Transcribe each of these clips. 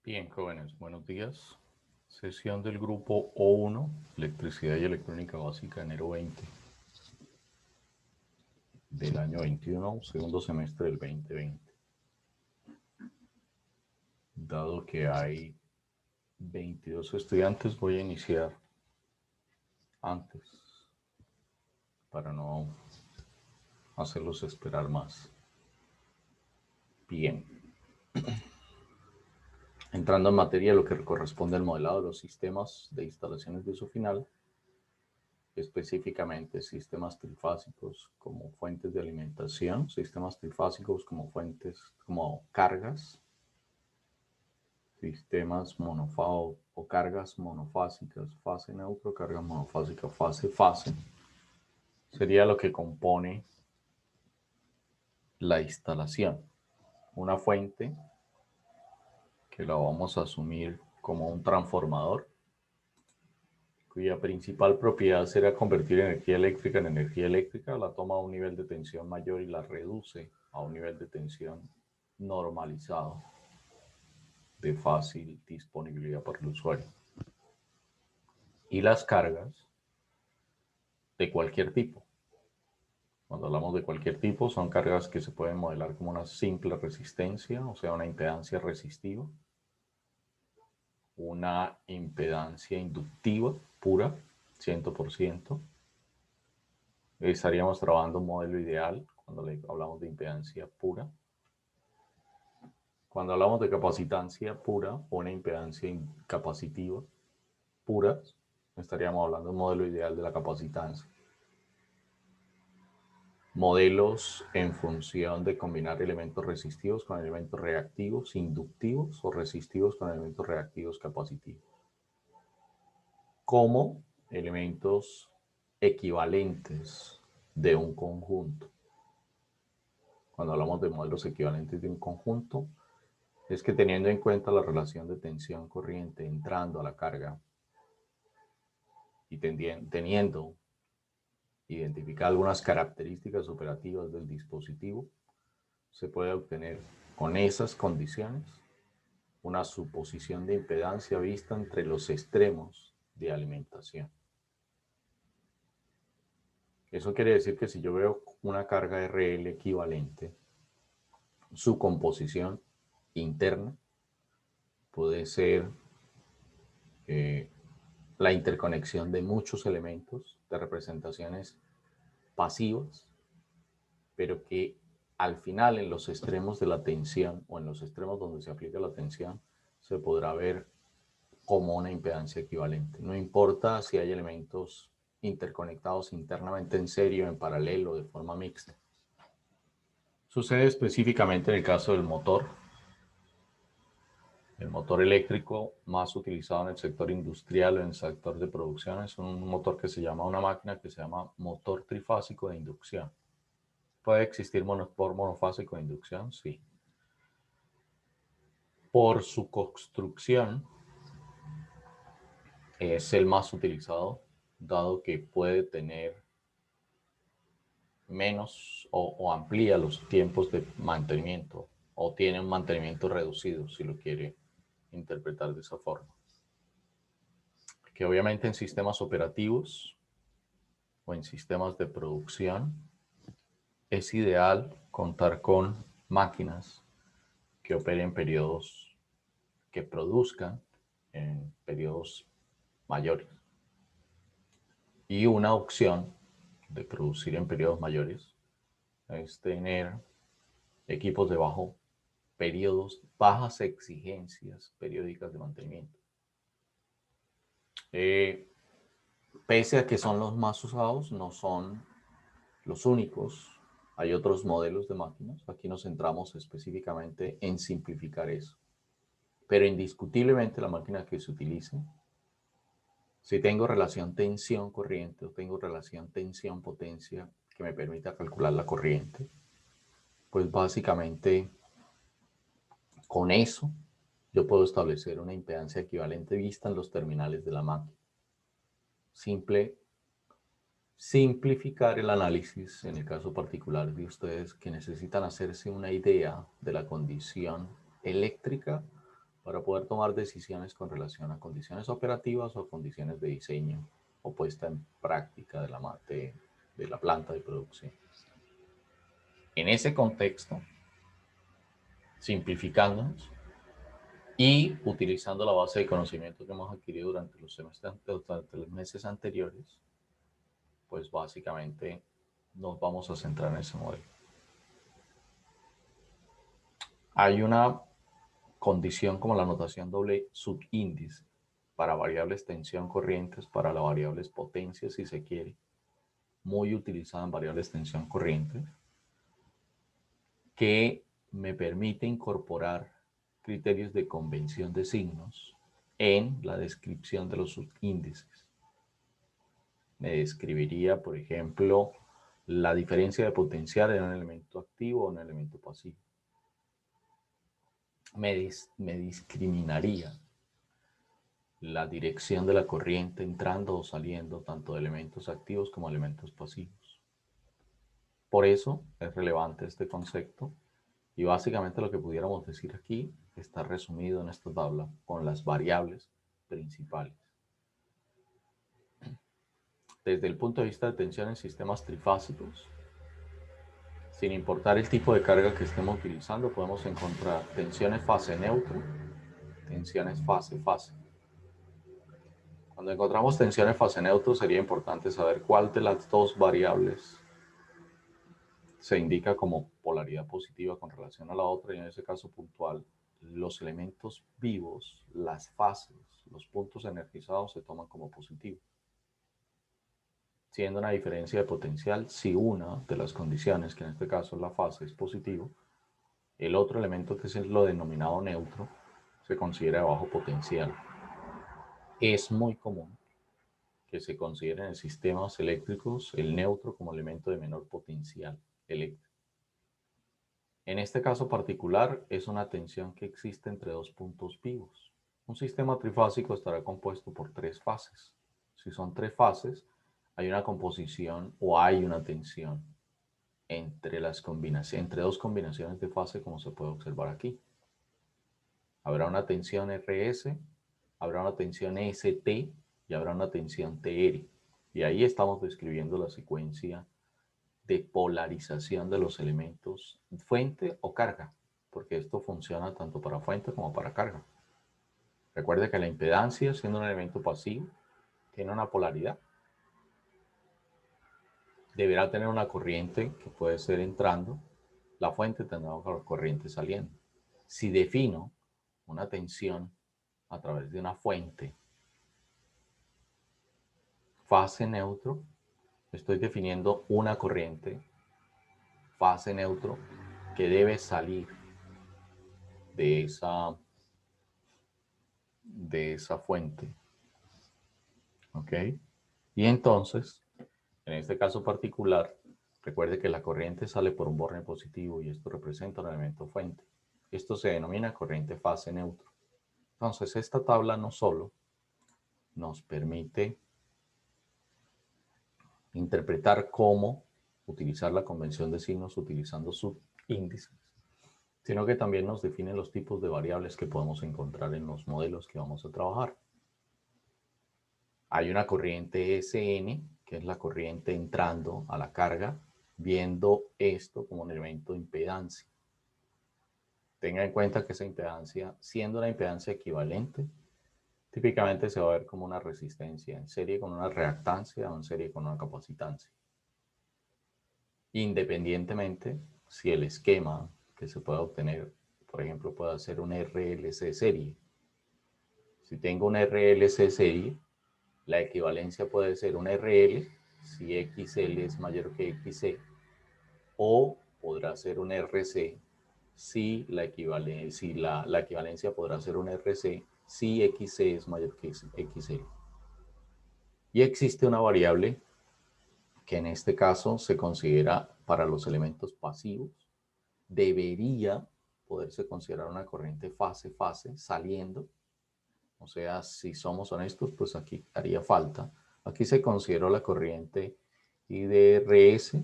Bien, jóvenes, buenos días. Sesión del grupo O1, Electricidad y Electrónica Básica, enero 20 del año 21, segundo semestre del 2020. Dado que hay 22 estudiantes, voy a iniciar antes para no hacerlos esperar más. Bien, entrando en materia, lo que corresponde al modelado de los sistemas de instalaciones de uso final, específicamente sistemas trifásicos como fuentes de alimentación, sistemas trifásicos como fuentes, como cargas, sistemas monofásico o cargas monofásicas, fase neutro, carga monofásica, fase, sería lo que compone la instalación. Una fuente que la vamos a asumir como un transformador, cuya principal propiedad será convertir energía eléctrica en energía eléctrica, la toma a un nivel de tensión mayor y la reduce a un nivel de tensión normalizado de fácil disponibilidad para el usuario. Y las cargas de cualquier tipo. Cuando hablamos de cualquier tipo, son cargas que se pueden modelar como una simple resistencia, o sea, una impedancia resistiva, una impedancia inductiva pura, 100%. Estaríamos trabajando un modelo ideal cuando hablamos de impedancia pura. Cuando hablamos de capacitancia pura o una impedancia capacitiva pura, estaríamos hablando de un modelo ideal de la capacitancia. Modelos en función de combinar elementos resistivos con elementos reactivos, inductivos o resistivos con elementos reactivos capacitivos. Como elementos equivalentes de un conjunto. Cuando hablamos de modelos equivalentes de un conjunto, es que teniendo en cuenta la relación de tensión corriente entrando a la carga y teniendo identificar algunas características operativas del dispositivo, se puede obtener con esas condiciones una suposición de impedancia vista entre los extremos de alimentación. Eso quiere decir que si yo veo una carga RL equivalente, su composición interna puede ser la interconexión de muchos elementos de representaciones pasivas, pero que al final en los extremos de la tensión o en los extremos donde se aplica la tensión se podrá ver como una impedancia equivalente. No importa si hay elementos interconectados internamente en serie o en paralelo de forma mixta. Sucede específicamente en el caso del motor. El motor eléctrico más utilizado en el sector industrial o en el sector de producción es un motor que se llama, una máquina que se llama motor trifásico de inducción. ¿Puede existir motor monofásico de inducción? Sí. Por su construcción es el más utilizado, dado que puede tener menos o amplía los tiempos de mantenimiento o tiene un mantenimiento reducido, si lo quiere interpretar de esa forma. Que obviamente en sistemas operativos o en sistemas de producción es ideal contar con máquinas que operen periodos, que produzcan en periodos mayores. Y una opción de producir en periodos mayores es tener equipos de bajas exigencias periódicas de mantenimiento. Pese a que son los más usados, no son los únicos. Hay otros modelos de máquinas. Aquí nos centramos específicamente en simplificar eso. Pero indiscutiblemente la máquina que se utilice, si tengo relación tensión-corriente o tengo relación tensión-potencia que me permita calcular la corriente, pues básicamente con eso yo puedo establecer una impedancia equivalente vista en los terminales de la máquina. Simplificar el análisis en el caso particular de ustedes que necesitan hacerse una idea de la condición eléctrica para poder tomar decisiones con relación a condiciones operativas o condiciones de diseño o puesta en práctica de la planta de producción. En ese contexto, simplificándonos y utilizando la base de conocimiento que hemos adquirido durante los meses anteriores, pues básicamente nos vamos a centrar en ese modelo. Hay una condición como la notación doble subíndice para variables tensión corrientes, para las variables potencia, si se quiere, muy utilizada en variables tensión corriente, que me permite incorporar criterios de convención de signos en la descripción de los subíndices. Me describiría, por ejemplo, la diferencia de potencial en un elemento activo o un elemento pasivo. Me discriminaría la dirección de la corriente entrando o saliendo tanto de elementos activos como elementos pasivos. Por eso es relevante este concepto y básicamente lo que pudiéramos decir aquí está resumido en esta tabla con las variables principales. Desde el punto de vista de tensión en sistemas trifásicos, sin importar el tipo de carga que estemos utilizando, podemos encontrar tensiones fase neutro, tensiones fase-fase. Cuando encontramos tensiones fase neutro, sería importante saber cuál de las dos variables se indica como polaridad positiva con relación a la otra, y en ese caso puntual, los elementos vivos, las fases, los puntos energizados se toman como positivos, siendo una diferencia de potencial si una de las condiciones, que en este caso es la fase, es positivo, el otro elemento, que es lo denominado neutro, se considera de bajo potencial. Es muy común que se considere en sistemas eléctricos el neutro como elemento de menor potencial eléctrico. En este caso particular es una tensión que existe entre dos puntos vivos. Un sistema trifásico estará compuesto por tres fases. Si son tres fases, hay una composición o hay una tensión entre dos combinaciones de fase, como se puede observar aquí. Habrá una tensión RS, habrá una tensión ST y habrá una tensión TR. Y ahí estamos describiendo la secuencia de polarización de los elementos fuente o carga, porque esto funciona tanto para fuente como para carga. Recuerde que la impedancia, siendo un elemento pasivo, tiene una polaridad. Deberá tener una corriente que puede ser entrando, la fuente tendrá una corriente saliendo. Si defino una tensión a través de una fuente fase neutro, estoy definiendo una corriente fase neutro que debe salir de esa fuente. ¿Ok? Y entonces, en este caso particular, recuerde que la corriente sale por un borne positivo y esto representa un elemento fuente. Esto se denomina corriente fase neutro. Entonces, esta tabla no solo nos permite interpretar cómo utilizar la convención de signos utilizando subíndices, sino que también nos define los tipos de variables que podemos encontrar en los modelos que vamos a trabajar. Hay una corriente SN, que es la corriente entrando a la carga, viendo esto como un elemento de impedancia. Tenga en cuenta que esa impedancia, siendo una impedancia equivalente, típicamente se va a ver como una resistencia en serie con una reactancia o en serie con una capacitancia. Independientemente si el esquema que se pueda obtener, por ejemplo, pueda ser un RLC serie. Si tengo un RLC serie, la equivalencia puede ser un RL si XL es mayor que XC, o podrá ser un RC si la equivalencia podrá ser un RC si XC es mayor que XL. Y existe una variable que en este caso se considera para los elementos pasivos. Debería poderse considerar una corriente fase-fase saliendo. O sea, si somos honestos, pues aquí haría falta. Aquí se consideró la corriente IDRS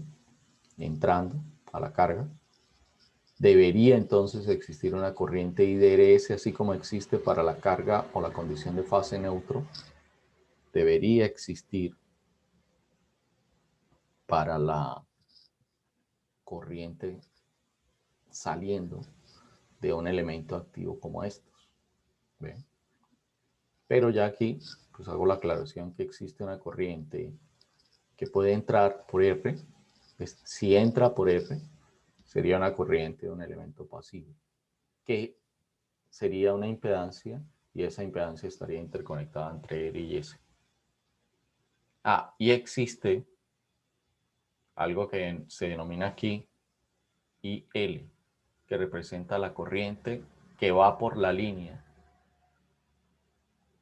entrando a la carga. Debería entonces existir una corriente IDRS, así como existe para la carga o la condición de fase neutro. Debería existir para la corriente saliendo de un elemento activo como estos. ¿Ven? Pero ya aquí, pues hago la aclaración que existe una corriente que puede entrar por R. Pues, si entra por R, sería una corriente de un elemento pasivo, que sería una impedancia, y esa impedancia estaría interconectada entre R y S. Ah, y existe algo que se denomina aquí IL, que representa la corriente que va por la línea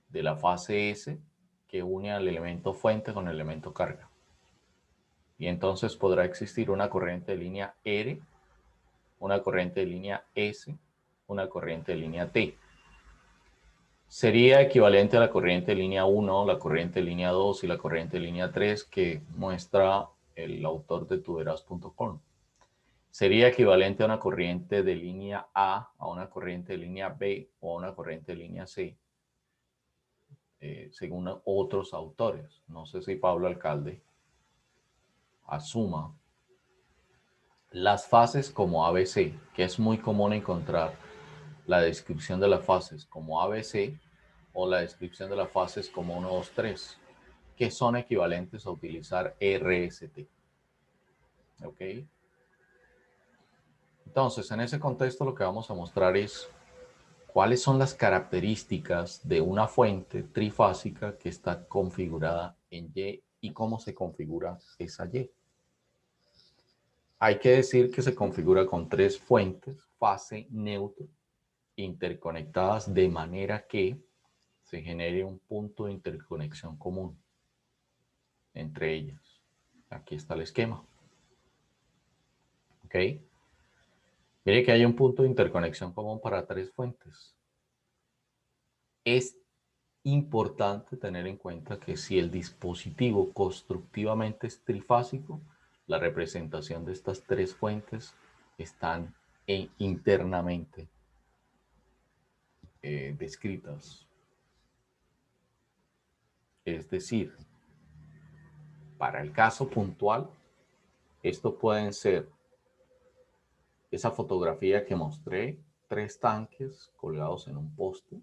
de la fase S que une al elemento fuente con el elemento carga. Y entonces podrá existir una corriente de línea R, una corriente de línea S, una corriente de línea T. Sería equivalente a la corriente de línea 1, la corriente de línea 2 y la corriente de línea 3 que muestra el autor de tuberas.com. Sería equivalente a una corriente de línea A, a una corriente de línea B o a una corriente de línea C, según otros autores. No sé si Pablo Alcalde asuma las fases como ABC, que es muy común encontrar la descripción de las fases como ABC o la descripción de las fases como 1, 2, 3, que son equivalentes a utilizar RST. ¿Ok? Entonces, en ese contexto lo que vamos a mostrar es cuáles son las características de una fuente trifásica que está configurada en Y y cómo se configura esa Y. Hay que decir que se configura con tres fuentes, fase, neutro, interconectadas de manera que se genere un punto de interconexión común entre ellas. Aquí está el esquema. ¿Ok? Mire que hay un punto de interconexión común para tres fuentes. Es importante tener en cuenta que si el dispositivo constructivamente es trifásico, la representación de estas tres fuentes están internamente descritas. Es decir, para el caso puntual, esto pueden ser esa fotografía que mostré, tres tanques colgados en un poste.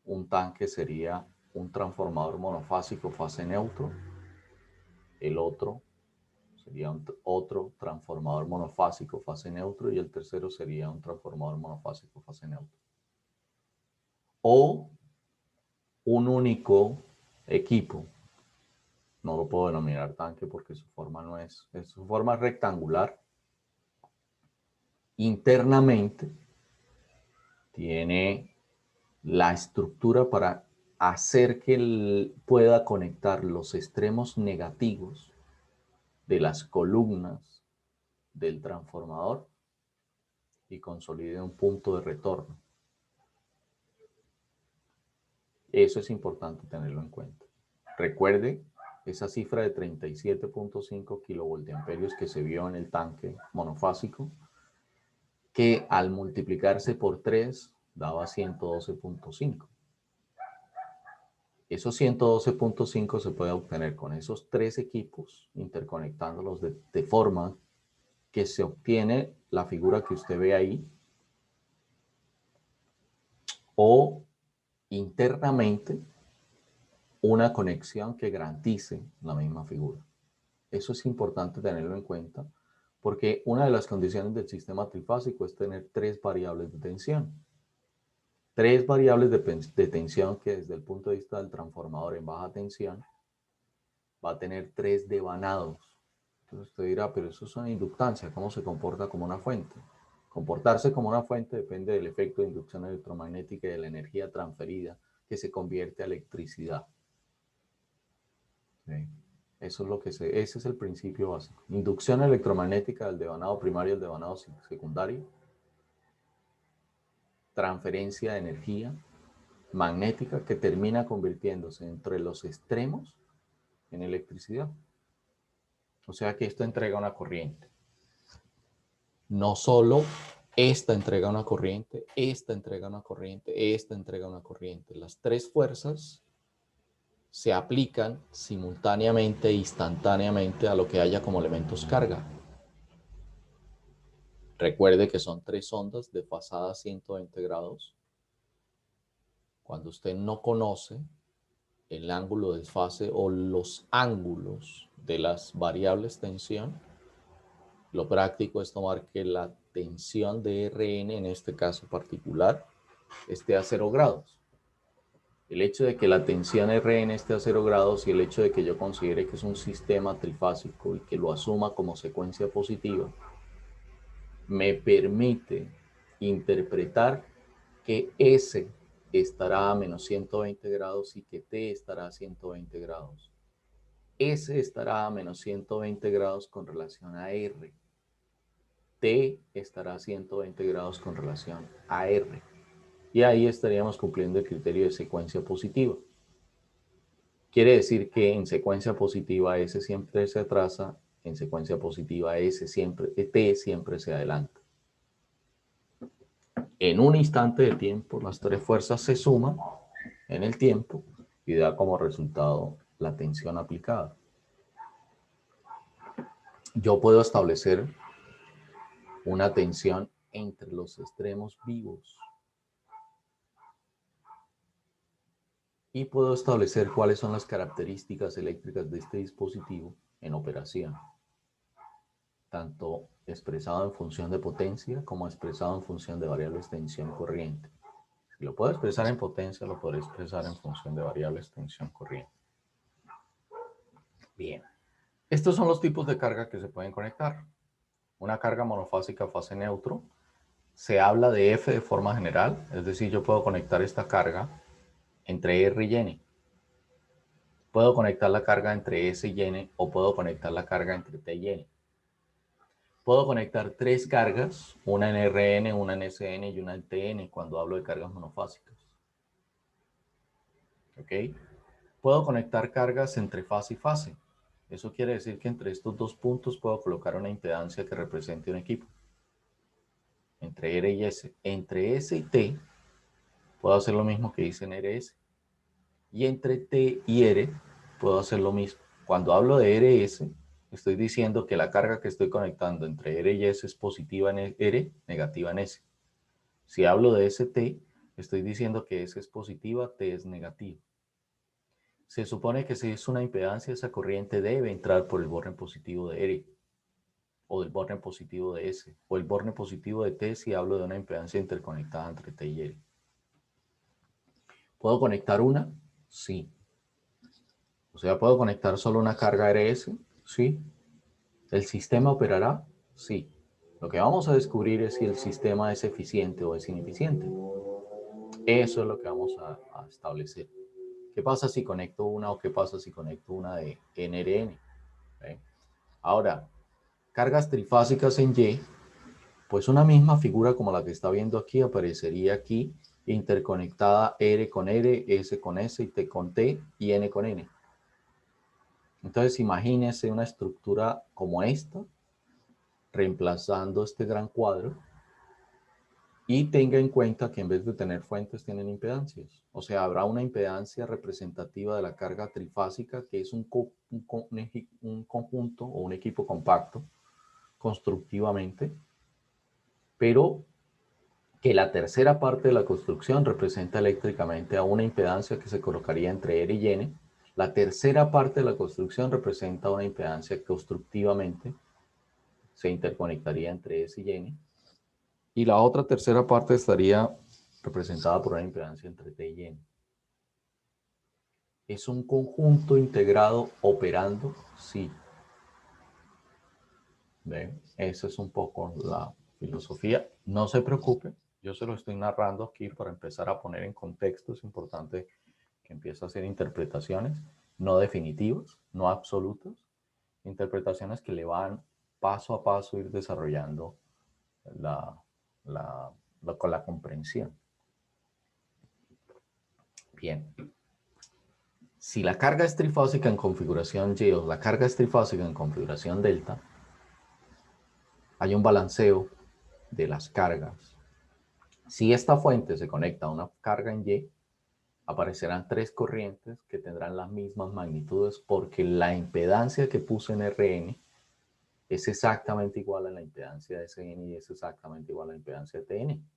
Un tanque sería un transformador monofásico fase neutro. El otro sería otro transformador monofásico fase neutro y el tercero sería un transformador monofásico fase neutro. O un único equipo, no lo puedo denominar tanque porque su forma no es, su forma es rectangular. Internamente tiene la estructura para hacer que él pueda conectar los extremos negativos de las columnas del transformador y consolide un punto de retorno. Eso es importante tenerlo en cuenta. Recuerde esa cifra de 37.5 kilovoltiamperios que se vio en el tanque monofásico, que al multiplicarse por 3 daba 112.5. Esos 112.5 se puede obtener con esos tres equipos, interconectándolos de forma que se obtiene la figura que usted ve ahí, o internamente una conexión que garantice la misma figura. Eso es importante tenerlo en cuenta porque una de las condiciones del sistema trifásico es tener tres variables de tensión. Tres variables de tensión que desde el punto de vista del transformador en baja tensión va a tener tres devanados. Entonces usted dirá, pero eso es una inductancia, ¿cómo se comporta como una fuente? Comportarse como una fuente depende del efecto de inducción electromagnética y de la energía transferida que se convierte a electricidad. ¿Sí? Eso es lo que ese es el principio básico. Inducción electromagnética del devanado primario al devanado secundario. Transferencia de energía magnética que termina convirtiéndose entre los extremos en electricidad. O sea que esto entrega una corriente. No solo esta entrega una corriente, esta entrega una corriente, esta entrega una corriente. Las tres fuerzas se aplican simultáneamente e instantáneamente a lo que haya como elementos carga. Recuerde que son tres ondas desfasadas 120 grados. Cuando usted no conoce el ángulo de desfase o los ángulos de las variables tensión, lo práctico es tomar que la tensión de Rn, en este caso particular, esté a 0 grados. El hecho de que la tensión Rn esté a 0 grados y el hecho de que yo considere que es un sistema trifásico y que lo asuma como secuencia positiva, me permite interpretar que S estará a menos 120 grados y que T estará a 120 grados. S estará a menos 120 grados con relación a R. T estará a 120 grados con relación a R. Y ahí estaríamos cumpliendo el criterio de secuencia positiva. Quiere decir que en secuencia positiva S siempre se atrasa, en secuencia positiva T siempre se adelanta. En un instante de tiempo, las tres fuerzas se suman en el tiempo y da como resultado la tensión aplicada. Yo puedo establecer una tensión entre los extremos vivos y puedo establecer cuáles son las características eléctricas de este dispositivo en operación, tanto expresado en función de potencia como expresado en función de variables tensión corriente. Si lo puedo expresar en potencia, lo podré expresar en función de variables tensión corriente. Bien. Estos son los tipos de carga que se pueden conectar. Una carga monofásica fase neutro. Se habla de F de forma general, es decir, yo puedo conectar esta carga entre R y N. Puedo conectar la carga entre S y N o puedo conectar la carga entre T y N. Puedo conectar tres cargas, una en Rn, una en Sn y una en Tn cuando hablo de cargas monofásicas. ¿Ok? Puedo conectar cargas entre fase y fase. Eso quiere decir que entre estos dos puntos puedo colocar una impedancia que represente un equipo. Entre R y S. Entre S y T puedo hacer lo mismo que hice en RS. Y entre T y R puedo hacer lo mismo. Cuando hablo de RS, estoy diciendo que la carga que estoy conectando entre R y S es positiva en R, negativa en S. Si hablo de ST, estoy diciendo que S es positiva, T es negativa. Se supone que si es una impedancia, esa corriente debe entrar por el borne positivo de R o del borne positivo de S o el borne positivo de T si hablo de una impedancia interconectada entre T y R. ¿Puedo conectar una? Sí. O sea, ¿puedo conectar solo una carga RS? Sí. ¿El sistema operará? Sí. Lo que vamos a descubrir es si el sistema es eficiente o es ineficiente. Eso es lo que vamos a establecer. ¿Qué pasa si conecto una o qué pasa si conecto una de NRN? ¿Okay? Ahora, cargas trifásicas en Y, pues una misma figura como la que está viendo aquí aparecería aquí interconectada R con R, S con S, y T con T y N con N. Entonces imagínense una estructura como esta, reemplazando este gran cuadro, y tenga en cuenta que en vez de tener fuentes tienen impedancias. O sea, habrá una impedancia representativa de la carga trifásica, que es un conjunto o un equipo compacto constructivamente, pero que la tercera parte de la construcción representa eléctricamente a una impedancia que se colocaría entre R y N. La tercera parte de la construcción representa una impedancia que constructivamente se interconectaría entre S y N. Y la otra tercera parte estaría representada por una impedancia entre T y N. ¿Es un conjunto integrado operando? Sí. ¿Ven? Esa es un poco la filosofía. No se preocupe, yo se lo estoy narrando aquí para empezar a poner en contexto. Es importante que empiece a hacer interpretaciones no definitivas, no absolutas, interpretaciones que le van paso a paso a ir desarrollando con la comprensión. Bien. Si la carga es trifásica en configuración Y o la carga es trifásica en configuración delta, hay un balanceo de las cargas. Si esta fuente se conecta a una carga en Y, aparecerán tres corrientes que tendrán las mismas magnitudes porque la impedancia que puse en Rn es exactamente igual a la impedancia de Sn y es exactamente igual a la impedancia de Tn.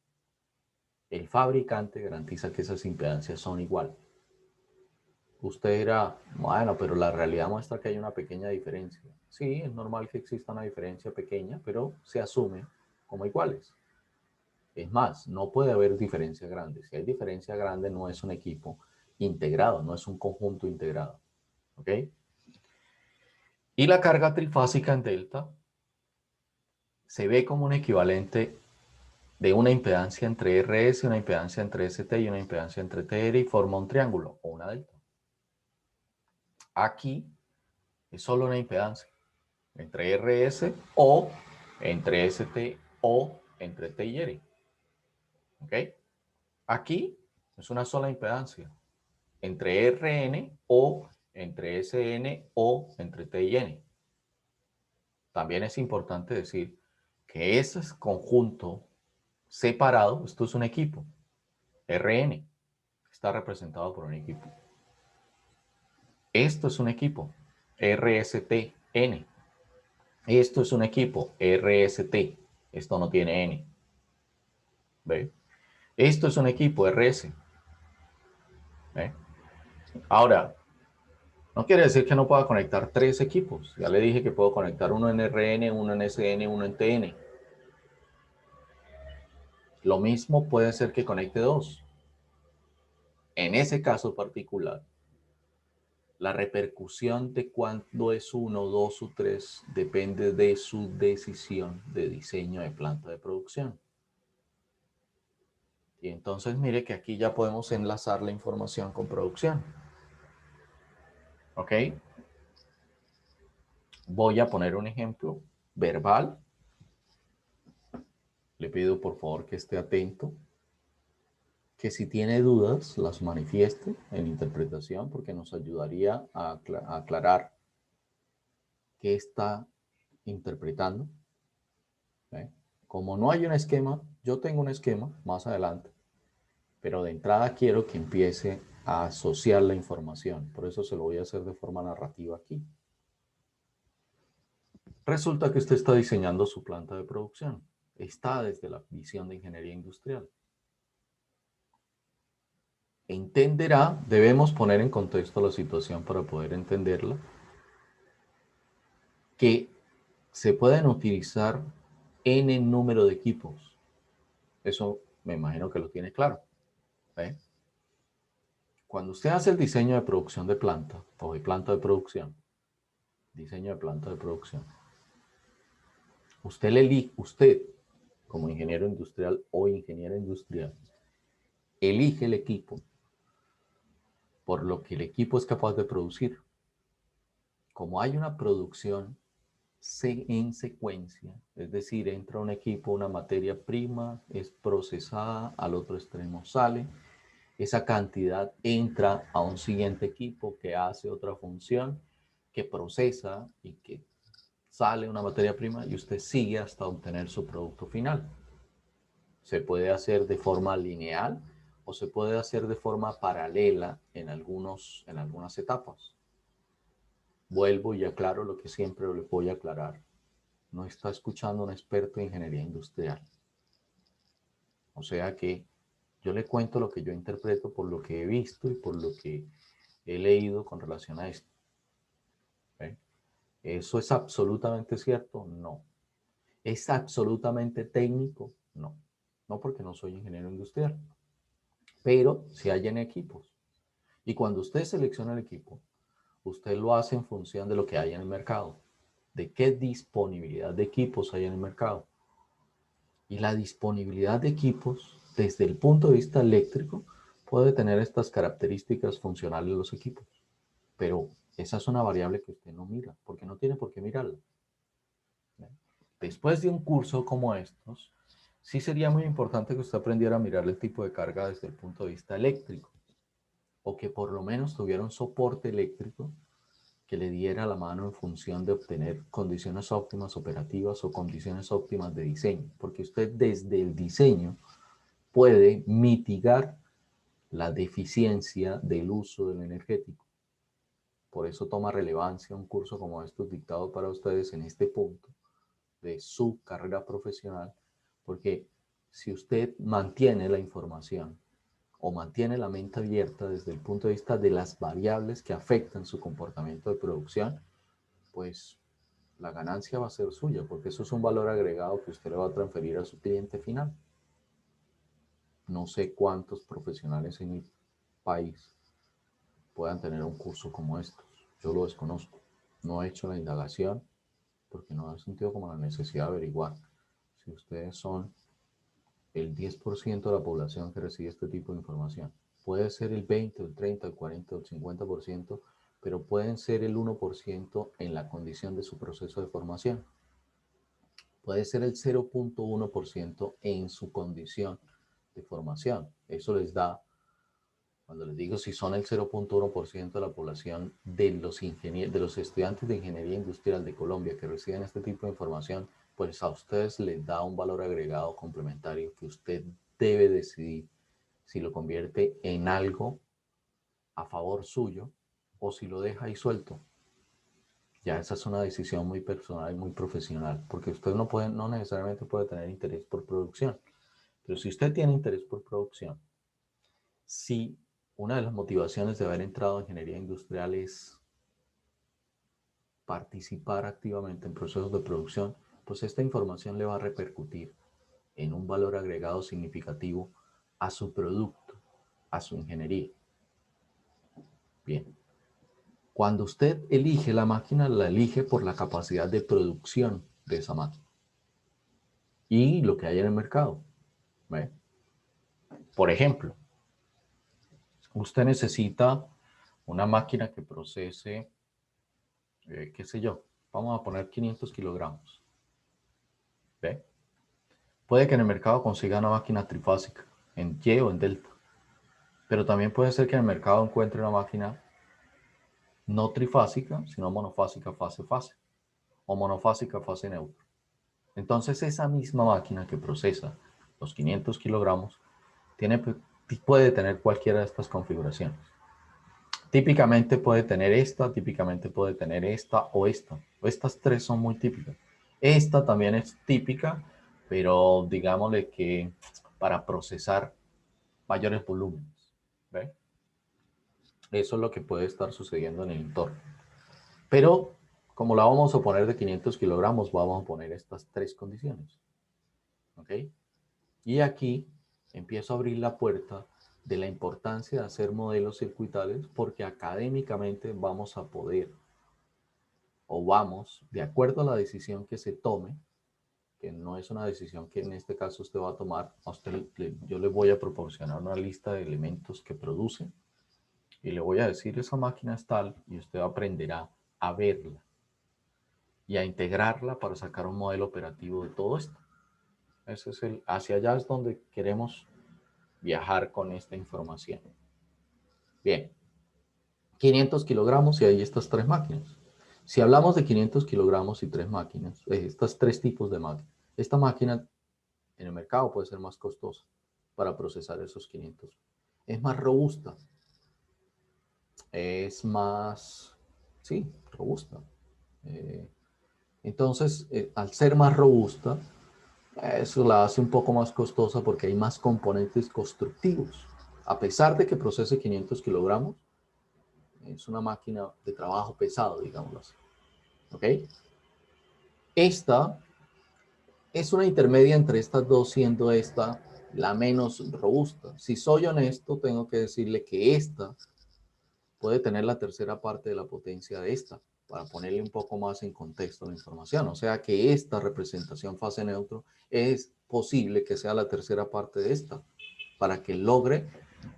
El fabricante garantiza que esas impedancias son igual. Usted dirá, bueno, pero la realidad muestra que hay una pequeña diferencia. Sí, es normal que exista una diferencia pequeña, pero se asume como iguales. Es más, no puede haber diferencia grande. Si hay diferencia grande, no es un equipo integrado, no es un conjunto integrado. ¿Ok? Y la carga trifásica en delta se ve como un equivalente de una impedancia entre RS, una impedancia entre ST y una impedancia entre TR y forma un triángulo o una delta. Aquí es solo una impedancia entre RS o entre ST o entre T y R. ¿Ok? Aquí es una sola impedancia entre Rn o entre Sn o entre T y N. También es importante decir que ese conjunto separado, esto es un equipo, Rn, está representado por un equipo. Esto es un equipo, RSTN. Esto es un equipo, RST. Esto no tiene N. ¿Ve? Esto es un equipo, RS. ¿Ve? Ahora, no quiere decir que no pueda conectar tres equipos. Ya le dije que puedo conectar uno en Rn, uno en Sn, uno en Tn. Lo mismo puede ser que conecte dos. En ese caso particular, la repercusión de cuándo es uno, dos o tres depende de su decisión de diseño de planta de producción. Y entonces mire que aquí ya podemos enlazar la información con producción. ¿Ok? Voy a poner un ejemplo verbal. Le pido por favor que esté atento. Que si tiene dudas las manifieste en interpretación porque nos ayudaría a aclarar qué está interpretando. ¿Eh? Como no hay un esquema, yo tengo un esquema más adelante, pero de entrada quiero que empiece a asociar la información. Por eso se lo voy a hacer de forma narrativa aquí. Resulta que usted está diseñando su planta de producción. Está desde la visión de ingeniería industrial. Entenderá, debemos poner en contexto la situación para poder entenderla, que se pueden utilizar n número de equipos. Eso me imagino que lo tiene claro. ¿Eh? Cuando usted hace el diseño de producción de planta o de planta de producción, diseño de planta de producción, usted como ingeniero industrial o ingeniera industrial, elige el equipo por lo que el equipo es capaz de producir. Como hay una producción en secuencia, es decir, entra un equipo, una materia prima, es procesada, al otro extremo sale, esa cantidad entra a un siguiente equipo que hace otra función, que procesa y que sale una materia prima y usted sigue hasta obtener su producto final. Se puede hacer de forma lineal o se puede hacer de forma paralela en algunas etapas. Vuelvo y aclaro lo que siempre le voy a aclarar. No está escuchando a un experto en ingeniería industrial. O sea que yo le cuento lo que yo interpreto por lo que he visto y por lo que he leído con relación a esto. ¿Eh? ¿Eso es absolutamente cierto? No. ¿Es absolutamente técnico? No. No, porque no soy ingeniero industrial. Pero si hay en equipos. Y cuando usted selecciona el equipo, usted lo hace en función de lo que hay en el mercado, de qué disponibilidad de equipos hay en el mercado. Y la disponibilidad de equipos, desde el punto de vista eléctrico, puede tener estas características funcionales de los equipos. Pero esa es una variable que usted no mira, porque no tiene por qué mirarla. Después de un curso como estos, sí sería muy importante que usted aprendiera a mirar el tipo de carga desde el punto de vista eléctrico, o que por lo menos tuviera un soporte eléctrico que le diera la mano en función de obtener condiciones óptimas operativas o condiciones óptimas de diseño, porque usted desde el diseño puede mitigar la deficiencia del uso del energético. Por eso toma relevancia un curso como estos dictado para ustedes en este punto de su carrera profesional, porque si usted mantiene la información o mantiene la mente abierta desde el punto de vista de las variables que afectan su comportamiento de producción, pues la ganancia va a ser suya, porque eso es un valor agregado que usted le va a transferir a su cliente final. No sé cuántos profesionales en el país puedan tener un curso como estos. Yo lo desconozco. No he hecho la indagación porque no he sentido como la necesidad de averiguar si ustedes son el 10% de la población que recibe este tipo de información. Puede ser el 20, el 30, el 40, el 50%, pero pueden ser el 1% en la condición de su proceso de formación. Puede ser el 0.1% en su condición de formación. Eso les da, cuando les digo si son el 0.1% de la población de los estudiantes de ingeniería industrial de Colombia que reciben este tipo de información, pues a ustedes les da un valor agregado complementario que usted debe decidir si lo convierte en algo a favor suyo o si lo deja ahí suelto. Ya esa es una decisión muy personal y muy profesional, porque usted no necesariamente puede tener interés por producción, pero si usted tiene interés por producción, si una de las motivaciones de haber entrado en ingeniería industrial es participar activamente en procesos de producción, pues esta información le va a repercutir en un valor agregado significativo a su producto, a su ingeniería. Bien, cuando usted elige la máquina, la elige por la capacidad de producción de esa máquina y lo que hay en el mercado. ¿Ve? Por ejemplo, usted necesita una máquina que procese, qué sé yo, vamos a poner 500 kilogramos. ¿Ve? Puede que en el mercado consiga una máquina trifásica, en Y o en delta, pero también puede ser que en el mercado encuentre una máquina no trifásica, sino monofásica fase-fase, o monofásica fase neutra. Entonces esa misma máquina que procesa los 500 kilogramos puede tener cualquiera de estas configuraciones. Típicamente puede tener esta, típicamente puede tener esta o esta. Estas tres son muy típicas. Esta también es típica, pero digámosle que para procesar mayores volúmenes. ¿Ve? Eso es lo que puede estar sucediendo en el entorno. Pero como la vamos a poner de 500 kilogramos, vamos a poner estas tres condiciones. ¿Ok? Y aquí empiezo a abrir la puerta de la importancia de hacer modelos circuitales porque académicamente vamos a poder o vamos, de acuerdo a la decisión que se tome, que no es una decisión que en este caso usted va a tomar, yo le voy a proporcionar una lista de elementos que produce y le voy a decir esa máquina es tal y usted aprenderá a verla y a integrarla para sacar un modelo operativo de todo esto. Hacia allá es donde queremos viajar con esta información. Bien, 500 kilogramos y ahí estas tres máquinas. Si hablamos de 500 kilogramos y tres máquinas, estos tres tipos de máquinas, esta máquina en el mercado puede ser más costosa para procesar esos 500. Es más robusta, es más, sí, robusta. Entonces, al ser más robusta, eso la hace un poco más costosa porque hay más componentes constructivos. A pesar de que procese 500 kilogramos, es una máquina de trabajo pesado, digámoslo así. ¿Ok? Esta es una intermedia entre estas dos, siendo esta la menos robusta. Si soy honesto, tengo que decirle que esta puede tener la tercera parte de la potencia de esta, para ponerle un poco más en contexto la información. O sea que esta representación fase neutro es posible que sea la tercera parte de esta, para que logre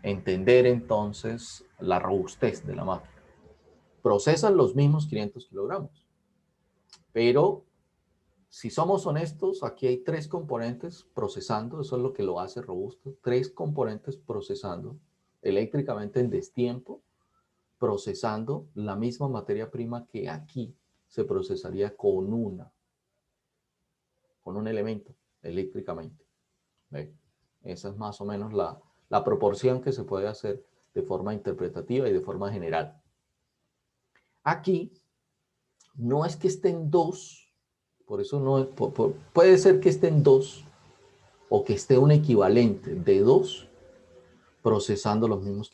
entender entonces la robustez de la máquina. Procesan los mismos 500 kilogramos, pero si somos honestos, aquí hay tres componentes procesando, eso es lo que lo hace robusto, tres componentes procesando eléctricamente en destiempo procesando la misma materia prima que aquí se procesaría con un elemento eléctricamente. ¿Ve? Esa es más o menos la proporción que se puede hacer de forma interpretativa y de forma general. Aquí no es que estén dos, por eso no puede ser que estén dos o que esté un equivalente de dos procesando los mismos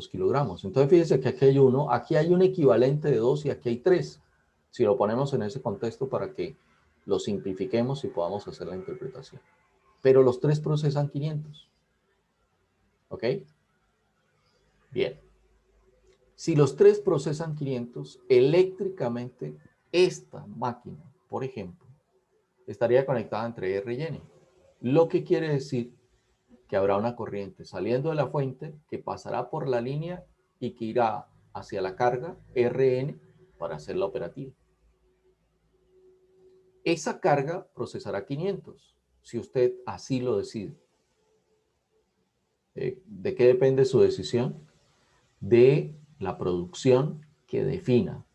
kilogramos. Entonces fíjense que aquí hay uno, aquí hay un equivalente de dos y aquí hay tres. Si lo ponemos en ese contexto para que lo simplifiquemos y podamos hacer la interpretación. Pero los tres procesan 500. ¿Ok? Bien. Si los tres procesan 500, eléctricamente esta máquina, por ejemplo, estaría conectada entre R y N. Lo que quiere decir que habrá una corriente saliendo de la fuente que pasará por la línea y que irá hacia la carga Rn para hacer la operativa. Esa carga procesará 500, si usted así lo decide. ¿De qué depende su decisión? De la producción que defina.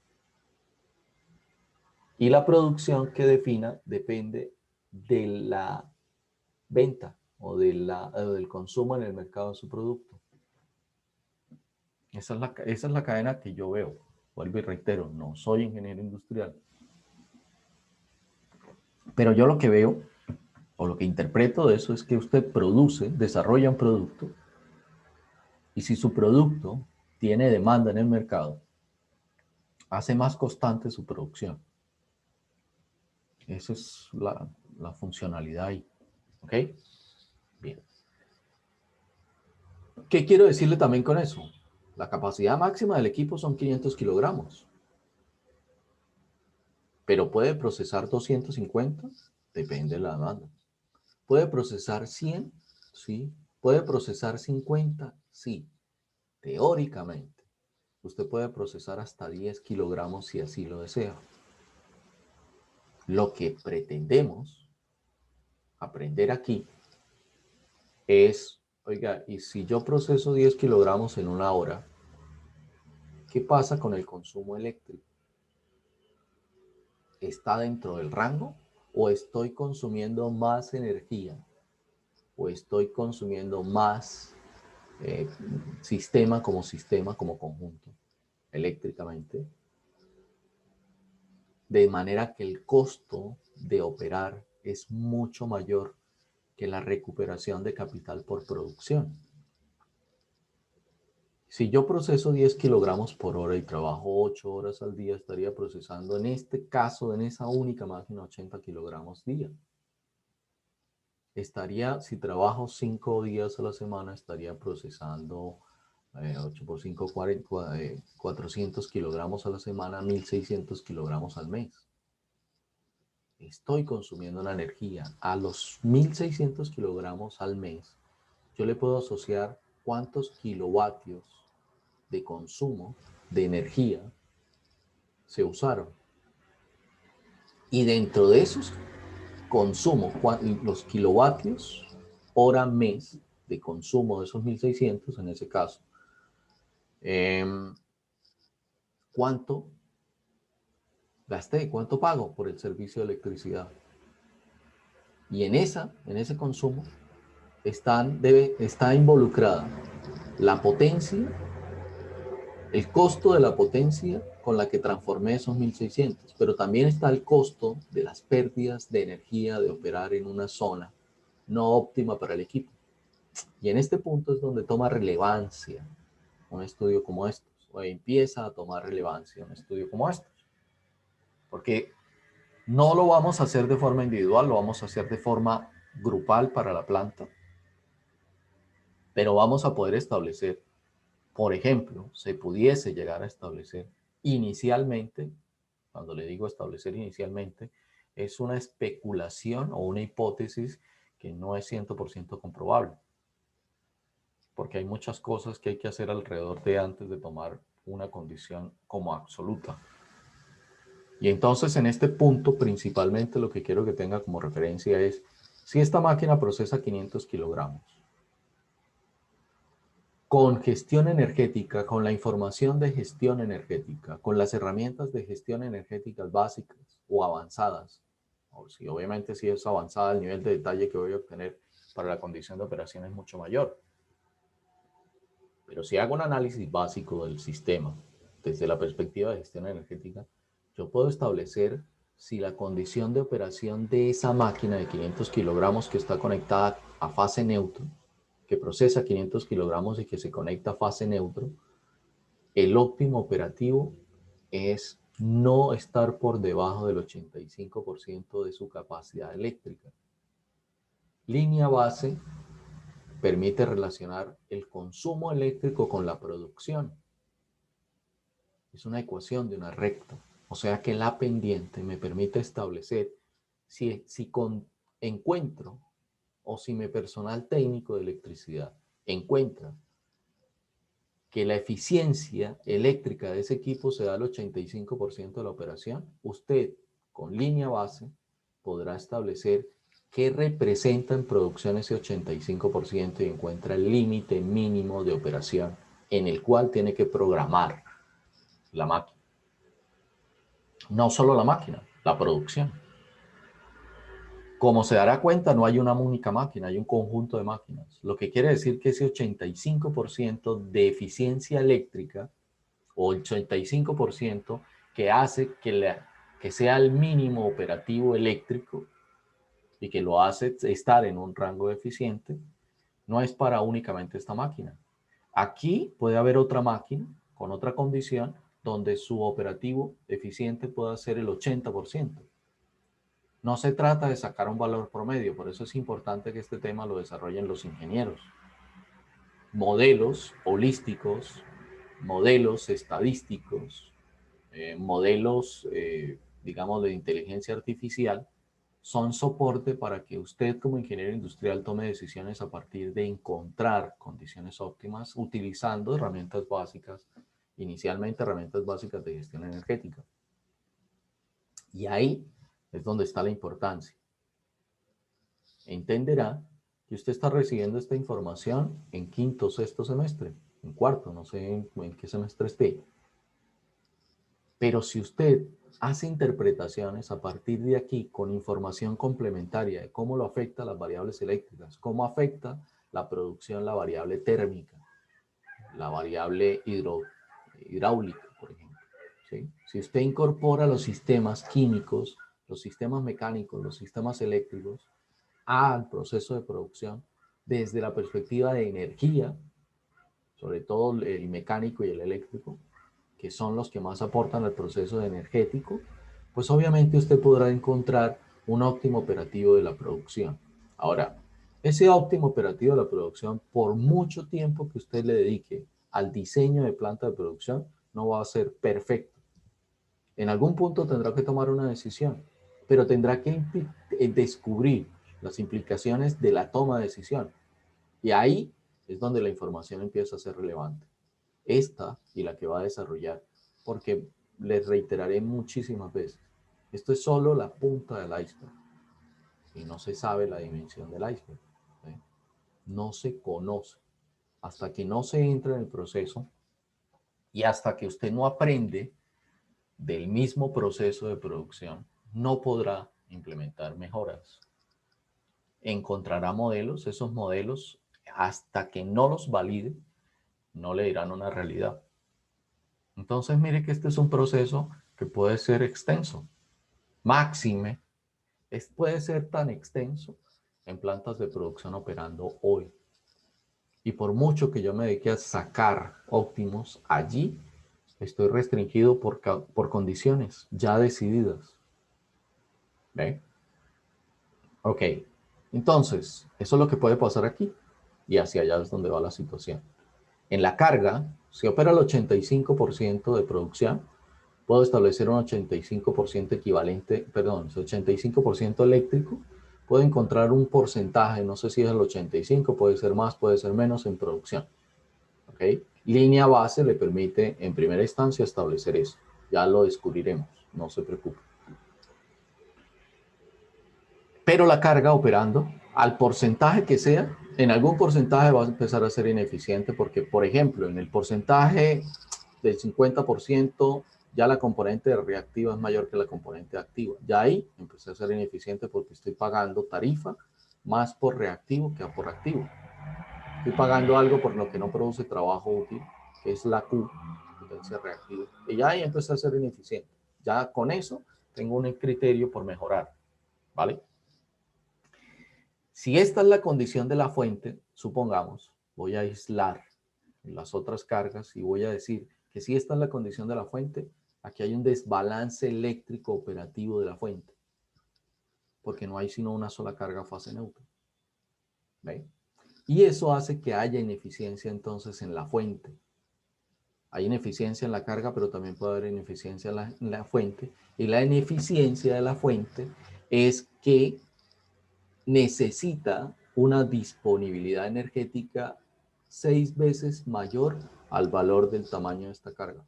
Y la producción que defina depende de la venta o del consumo en el mercado de su producto. Esa es la cadena que yo veo. Vuelvo y reitero, no soy ingeniero industrial. Pero yo lo que veo, o lo que interpreto de eso, es que usted produce, desarrolla un producto, y si su producto tiene demanda en el mercado, hace más constante su producción. Esa es la funcionalidad ahí. ¿Ok? Bien. ¿Qué quiero decirle también con eso? La capacidad máxima del equipo son 500 kilogramos. Pero puede procesar 250, depende de la demanda. ¿Puede procesar 100? Sí. ¿Puede procesar 50? Sí. Teóricamente. Usted puede procesar hasta 10 kilogramos si así lo desea. Lo que pretendemos aprender aquí es, oiga, y si yo proceso 10 kilogramos en una hora, ¿qué pasa con el consumo eléctrico? ¿Está dentro del rango o estoy consumiendo más energía? ¿O estoy consumiendo más sistema como conjunto, eléctricamente? De manera que el costo de operar es mucho mayor que la recuperación de capital por producción. Si yo proceso 10 kilogramos por hora y trabajo 8 horas al día, estaría procesando en este caso, en esa única máquina, 80 kilogramos día. Si trabajo 5 días a la semana, estaría procesando 8 por 5, 400 kilogramos a la semana, 1.600 kilogramos al mes. Estoy consumiendo la energía. A los 1.600 kilogramos al mes, yo le puedo asociar cuántos kilovatios de consumo de energía se usaron. Y dentro de esos consumo, los kilovatios hora mes de consumo de esos 1.600 en ese caso, ¿cuánto gasté? ¿Cuánto pago por el servicio de electricidad? Y en ese consumo está involucrada la potencia, el costo de la potencia con la que transformé esos 1.600, pero también está el costo de las pérdidas de energía de operar en una zona no óptima para el equipo. Y en este punto es donde toma relevancia un estudio como estos, o empieza a tomar relevancia un estudio como estos. Porque no lo vamos a hacer de forma individual, lo vamos a hacer de forma grupal para la planta, pero vamos a poder establecer, por ejemplo, se pudiese llegar a establecer inicialmente, cuando le digo establecer inicialmente, es una especulación o una hipótesis que no es 100% comprobable, porque hay muchas cosas que hay que hacer alrededor de antes de tomar una condición como absoluta. Y entonces en este punto principalmente lo que quiero que tenga como referencia es, si esta máquina procesa 500 kilogramos, con gestión energética, con la información de gestión energética, con las herramientas de gestión energética básicas o avanzadas, o si obviamente si es avanzada, el nivel de detalle que voy a obtener para la condición de operación es mucho mayor. Pero si hago un análisis básico del sistema desde la perspectiva de gestión energética, yo puedo establecer si la condición de operación de esa máquina de 500 kilogramos que está conectada a fase neutro, que procesa 500 kilogramos y que se conecta a fase neutro, el óptimo operativo es no estar por debajo del 85% de su capacidad eléctrica. Línea base permite relacionar el consumo eléctrico con la producción. Es una ecuación de una recta. O sea que la pendiente me permite establecer si encuentro o si mi personal técnico de electricidad encuentra que la eficiencia eléctrica de ese equipo se da al 85% de la operación, usted con línea base podrá establecer qué representa en producción ese 85% y encuentra el límite mínimo de operación en el cual tiene que programar la máquina. No solo la máquina, la producción. Como se dará cuenta, no hay una única máquina, hay un conjunto de máquinas. Lo que quiere decir que ese 85% de eficiencia eléctrica o el 85% que hace que sea el mínimo operativo eléctrico y que lo hace estar en un rango eficiente, no es para únicamente esta máquina. Aquí puede haber otra máquina con otra condición donde su operativo eficiente pueda ser el 80%. No se trata de sacar un valor promedio, por eso es importante que este tema lo desarrollen los ingenieros. Modelos holísticos, modelos estadísticos, modelos, digamos, de inteligencia artificial, son soporte para que usted como ingeniero industrial tome decisiones a partir de encontrar condiciones óptimas utilizando herramientas básicas, inicialmente herramientas básicas de gestión energética. Y ahí es donde está la importancia. Entenderá que usted está recibiendo esta información en quinto o sexto semestre, en cuarto, no sé en qué semestre esté. Pero si usted hace interpretaciones a partir de aquí con información complementaria de cómo lo afecta las variables eléctricas, cómo afecta la producción, la variable térmica, la variable hidráulica, por ejemplo. ¿Sí? Si usted incorpora los sistemas químicos, los sistemas mecánicos, los sistemas eléctricos al proceso de producción desde la perspectiva de energía, sobre todo el mecánico y el eléctrico, que son los que más aportan al proceso energético, pues obviamente usted podrá encontrar un óptimo operativo de la producción. Ahora, ese óptimo operativo de la producción, por mucho tiempo que usted le dedique al diseño de planta de producción, no va a ser perfecto. En algún punto tendrá que tomar una decisión, pero tendrá que descubrir las implicaciones de la toma de decisión. Y ahí es donde la información empieza a ser relevante. Esta y la que va a desarrollar, porque les reiteraré muchísimas veces, esto es solo la punta del iceberg y no se sabe la dimensión del iceberg. ¿Sí? No se conoce. Hasta que no se entra en el proceso y hasta que usted no aprende del mismo proceso de producción, no podrá implementar mejoras. Encontrará modelos, esos modelos, hasta que no los valide, no le dirán una realidad. Entonces, mire que este es un proceso que puede ser extenso. Máxime, puede ser tan extenso en plantas de producción operando hoy. Y por mucho que yo me dedique a sacar óptimos allí, estoy restringido por condiciones ya decididas. ¿Ve? Ok. Entonces, eso es lo que puede pasar aquí. Y hacia allá es donde va la situación. En la carga, si opera el 85% de producción, puedo establecer un 85% equivalente, perdón, 85% eléctrico, puedo encontrar un porcentaje, no sé si es el 85, puede ser más, puede ser menos en producción. ¿Okay? Línea base le permite en primera instancia establecer eso. Ya lo descubriremos, no se preocupe. Pero la carga operando, al porcentaje que sea, En algún porcentaje va a empezar a ser ineficiente porque, por ejemplo, en el porcentaje del 50%, ya la componente reactiva es mayor que la componente activa. Ya ahí empecé a ser ineficiente porque estoy pagando tarifa más por reactivo que por activo. Estoy pagando algo por lo que no produce trabajo útil, que es la Q, potencia reactiva. Y ya ahí empecé a ser ineficiente. Ya con eso tengo un criterio por mejorar, ¿vale? Si esta es la condición de la fuente, supongamos, voy a aislar las otras cargas y voy a decir que si esta es la condición de la fuente, aquí hay un desbalance eléctrico operativo de la fuente, porque no hay sino una sola carga fase neutra. ¿Ve? Y eso hace que haya ineficiencia entonces en la fuente. Hay ineficiencia en la carga, pero también puede haber ineficiencia en la fuente. Y la ineficiencia de la fuente es que necesita una disponibilidad energética 6 veces mayor al valor del tamaño de esta carga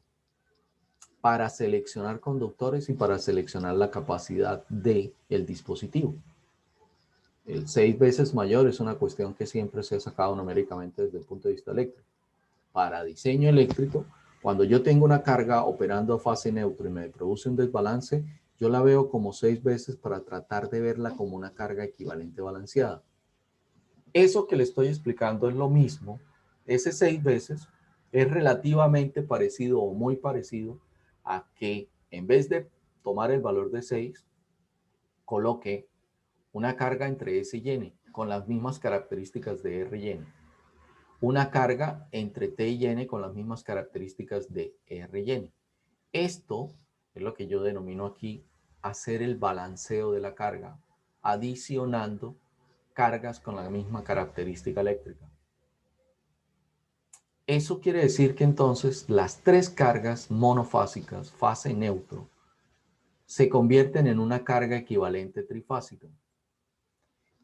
para seleccionar conductores y para seleccionar la capacidad del dispositivo. El 6 veces mayor es una cuestión que siempre se ha sacado numéricamente desde el punto de vista eléctrico. Para diseño eléctrico, cuando yo tengo una carga operando a fase neutro y me produce un desbalance, yo la veo como 6 veces para tratar de verla como una carga equivalente balanceada. Eso que le estoy explicando es lo mismo. Ese 6 veces es relativamente parecido o muy parecido a que en vez de tomar el valor de 6, coloque una carga entre S y N con las mismas características de R y N. Una carga entre T y N con las mismas características de R y N. Esto es lo que yo denomino aquí hacer el balanceo de la carga, adicionando cargas con la misma característica eléctrica. Eso quiere decir que entonces las tres cargas monofásicas, fase neutro, se convierten en una carga equivalente trifásica.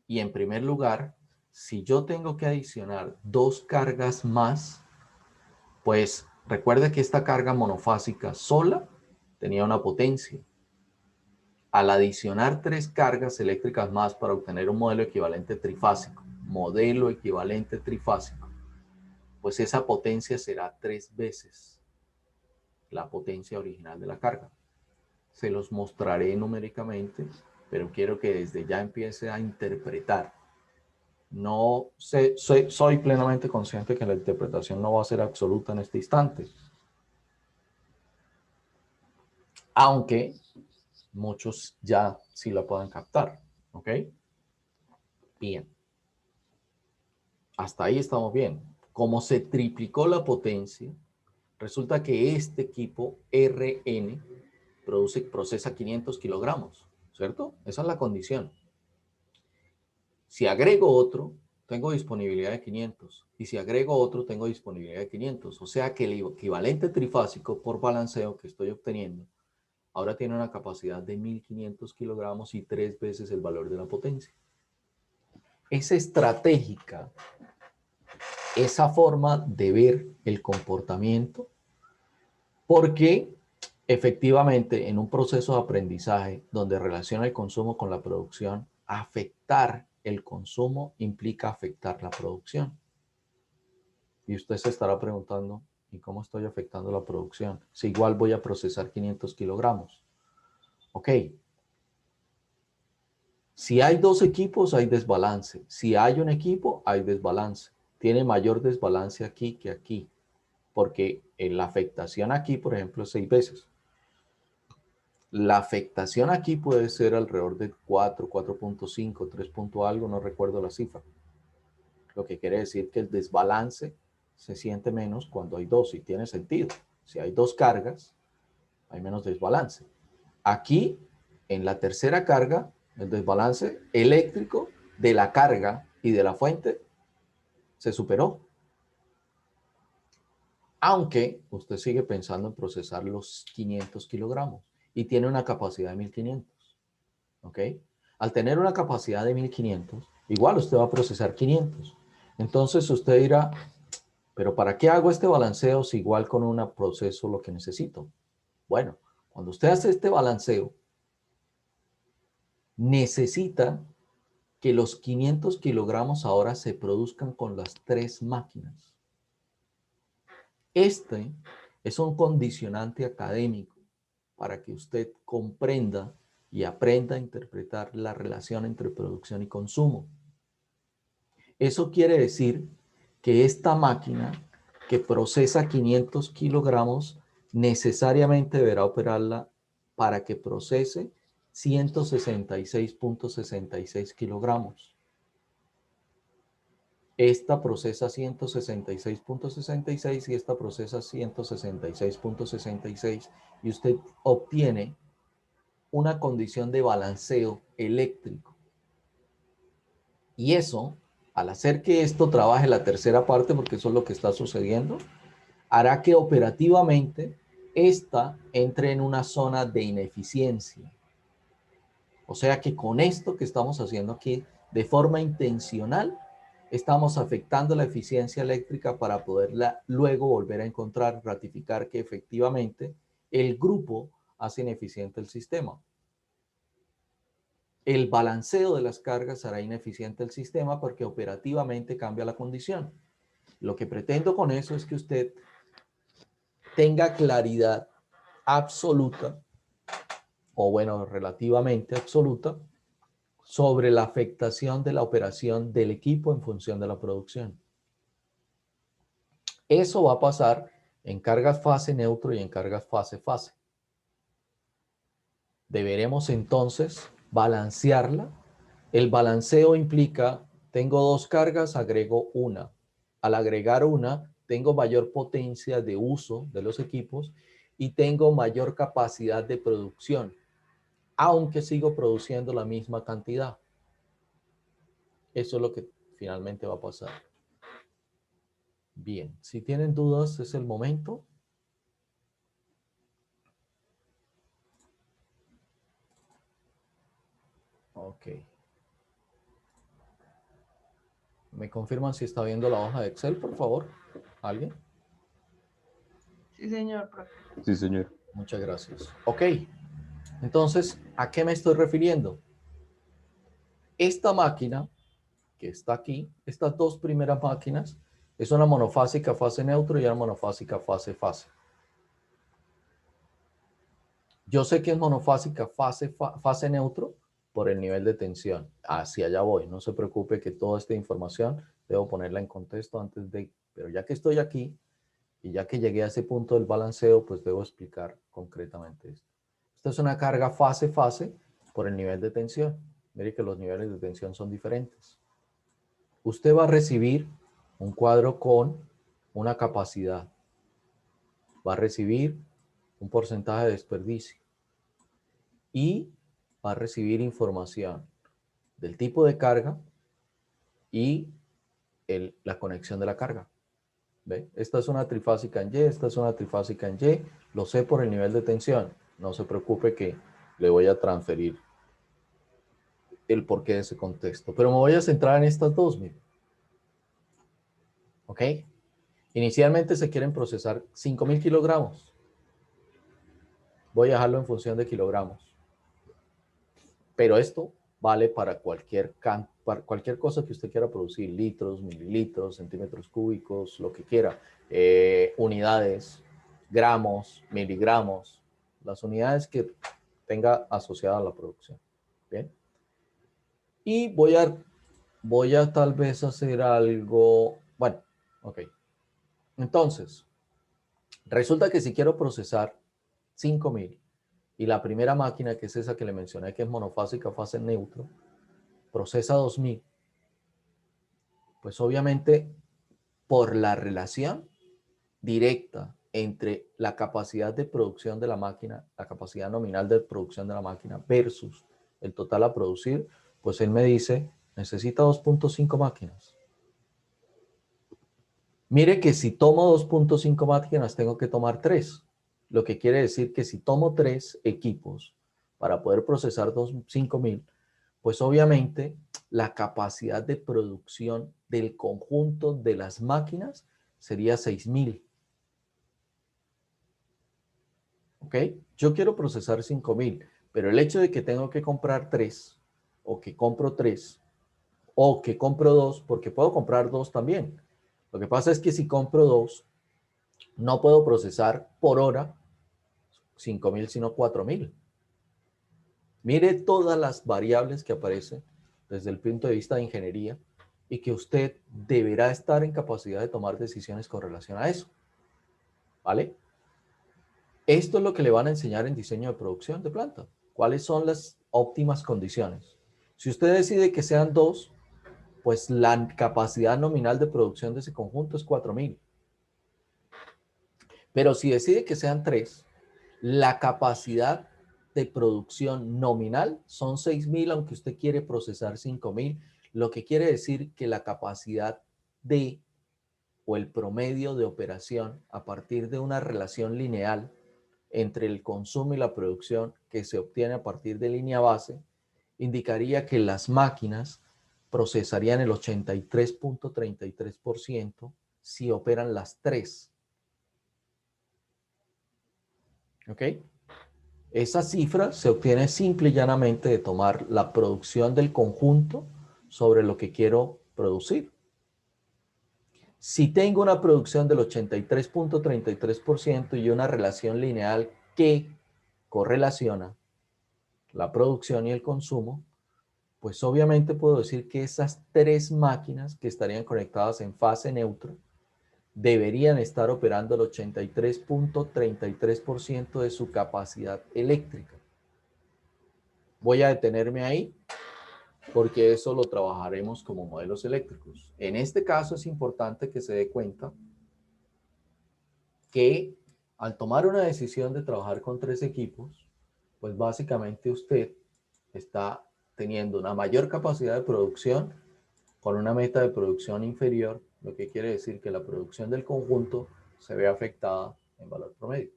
Y en primer lugar, si yo tengo que adicionar dos cargas más, pues recuerde que esta carga monofásica sola tenía una potencia. Al adicionar tres cargas eléctricas más para obtener un modelo equivalente trifásico, pues esa potencia será 3 veces la potencia original de la carga. Se los mostraré numéricamente, pero quiero que desde ya empiece a interpretar. No sé, soy plenamente consciente que la interpretación no va a ser absoluta en este instante. Aunque muchos ya sí la puedan captar. ¿Ok? Bien. Hasta ahí estamos bien. Como se triplicó la potencia, resulta que este equipo RN procesa 500 kilogramos, ¿cierto? Esa es la condición. Si agrego otro, tengo disponibilidad de 500. Y si agrego otro, tengo disponibilidad de 500. O sea que el equivalente trifásico por balanceo que estoy obteniendo ahora tiene una capacidad de 1500 kilogramos y 3 veces el valor de la potencia. Es estratégica esa forma de ver el comportamiento porque efectivamente en un proceso de aprendizaje donde relaciona el consumo con la producción, afectar el consumo implica afectar la producción. Y usted se estará preguntando, ¿y cómo estoy afectando la producción? Si igual voy a procesar 500 kilogramos. Ok. Si hay dos equipos, hay desbalance. Si hay un equipo, hay desbalance. Tiene mayor desbalance aquí que aquí. Porque la afectación aquí, por ejemplo, es 6 veces. La afectación aquí puede ser alrededor de 4, 4.5, 3 algo, no recuerdo la cifra. Lo que quiere decir que el desbalance se siente menos cuando hay dos y tiene sentido. Si hay dos cargas, hay menos desbalance. Aquí, en la tercera carga, el desbalance eléctrico de la carga y de la fuente se superó. Aunque usted sigue pensando en procesar los 500 kilogramos y tiene una capacidad de 1500. ¿Ok? Al tener una capacidad de 1500, igual usted va a procesar 500. Entonces usted dirá, pero ¿para qué hago este balanceo si igual con un proceso lo que necesito? Bueno, cuando usted hace este balanceo, necesita que los 500 kilogramos ahora se produzcan con las 3 máquinas. Este es un condicionante académico para que usted comprenda y aprenda a interpretar la relación entre producción y consumo. Eso quiere decir que esta máquina que procesa 500 kilogramos necesariamente deberá operarla para que procese 166.66 kilogramos. Esta procesa 166.66 y esta procesa 166.66 y usted obtiene una condición de balanceo eléctrico. Y eso, al hacer que esto trabaje la tercera parte, porque eso es lo que está sucediendo, hará que operativamente esta entre en una zona de ineficiencia. O sea que con esto que estamos haciendo aquí, de forma intencional, estamos afectando la eficiencia eléctrica para poderla luego volver a encontrar, ratificar que efectivamente el grupo hace ineficiente el sistema. El balanceo de las cargas hará ineficiente el sistema porque operativamente cambia la condición. Lo que pretendo con eso es que usted tenga claridad absoluta, o bueno, relativamente absoluta, sobre la afectación de la operación del equipo en función de la producción. Eso va a pasar en cargas fase neutro y en cargas fase-fase. Deberemos entonces balancearla. El balanceo implica, tengo 2 cargas, agrego una. Al agregar una, tengo mayor potencia de uso de los equipos y tengo mayor capacidad de producción, aunque sigo produciendo la misma cantidad. Eso es lo que finalmente va a pasar. Bien, si tienen dudas, es el momento. Ok. ¿Me confirman si está viendo la hoja de Excel, por favor? ¿Alguien? Sí, señor, profe. Sí, señor. Muchas gracias. Ok. Entonces, ¿a qué me estoy refiriendo? Esta máquina que está aquí, estas 2 primeras máquinas, es una monofásica fase neutro y una monofásica fase-fase. Yo sé que es monofásica fase neutro por el nivel de tensión. Hacia allá voy. No se preocupe que toda esta información debo ponerla en contexto antes de... Pero ya que estoy aquí y ya que llegué a ese punto del balanceo, pues debo explicar concretamente esto. Esta es una carga fase-fase por el nivel de tensión. Mire que los niveles de tensión son diferentes. Usted va a recibir un cuadro con una capacidad. Va a recibir un porcentaje de desperdicio. Y va a recibir información del tipo de carga y la conexión de la carga. ¿Ve? Esta es una trifásica en Y, esta es una trifásica en Y. Lo sé por el nivel de tensión. No se preocupe que le voy a transferir el porqué de ese contexto. Pero me voy a centrar en estas dos, mire. ¿Ok? Inicialmente se quieren procesar 5.000 kilogramos. Voy a dejarlo en función de kilogramos. Pero esto vale para cualquier cosa que usted quiera producir, litros, mililitros, centímetros cúbicos, lo que quiera, unidades, gramos, miligramos, las unidades que tenga asociada a la producción. Bien. Y voy a tal vez hacer algo, bueno, ok. Entonces, resulta que si quiero procesar 5.000 y la primera máquina, que es esa que le mencioné, que es monofásica fase neutro, procesa 2.000, pues obviamente por la relación directa entre la capacidad de producción de la máquina, la capacidad nominal de producción de la máquina versus el total a producir, pues él me dice, necesita 2.5 máquinas. Mire que si tomo 2.5 máquinas, tengo que tomar 3. Lo que quiere decir que si tomo 3 equipos para poder procesar 5.000, pues obviamente la capacidad de producción del conjunto de las máquinas sería 6.000. ¿Ok? Yo quiero procesar 5.000, pero el hecho de que tengo que comprar 3 o que compro 3 o que compro 2, porque puedo comprar 2 también. Lo que pasa es que si compro 2, no puedo procesar por hora 5.000, sino 4.000. Mire todas las variables que aparecen desde el punto de vista de ingeniería y que usted deberá estar en capacidad de tomar decisiones con relación a eso. ¿Vale? Esto es lo que le van a enseñar en diseño de producción de planta. ¿Cuáles son las óptimas condiciones? Si usted decide que sean 2, pues la capacidad nominal de producción de ese conjunto es 4.000. Pero si decide que sean 3, la capacidad de producción nominal son 6.000, aunque usted quiere procesar 5.000, lo que quiere decir que la capacidad de o el promedio de operación a partir de una relación lineal entre el consumo y la producción que se obtiene a partir de línea base, indicaría que las máquinas procesarían el 83.33% si operan las 3. ¿Ok? Esa cifra se obtiene simple y llanamente de tomar la producción del conjunto sobre lo que quiero producir. Si tengo una producción del 83.33% y una relación lineal que correlaciona la producción y el consumo, pues obviamente puedo decir que esas 3 máquinas que estarían conectadas en fase neutra deberían estar operando el 83.33% de su capacidad eléctrica. Voy a detenerme ahí porque eso lo trabajaremos como modelos eléctricos. En este caso es importante que se dé cuenta que al tomar una decisión de trabajar con 3 equipos, pues básicamente usted está teniendo una mayor capacidad de producción con una meta de producción inferior, lo que quiere decir que la producción del conjunto se ve afectada en valor promedio.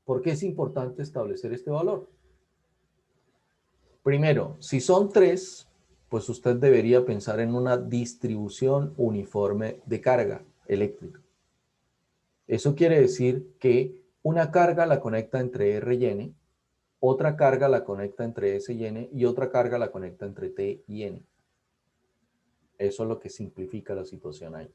¿Por qué es importante establecer este valor? Primero, si son 3, pues usted debería pensar en una distribución uniforme de carga eléctrica. Eso quiere decir que una carga la conecta entre R y N, otra carga la conecta entre S y N y otra carga la conecta entre T y N. Eso es lo que simplifica la situación ahí.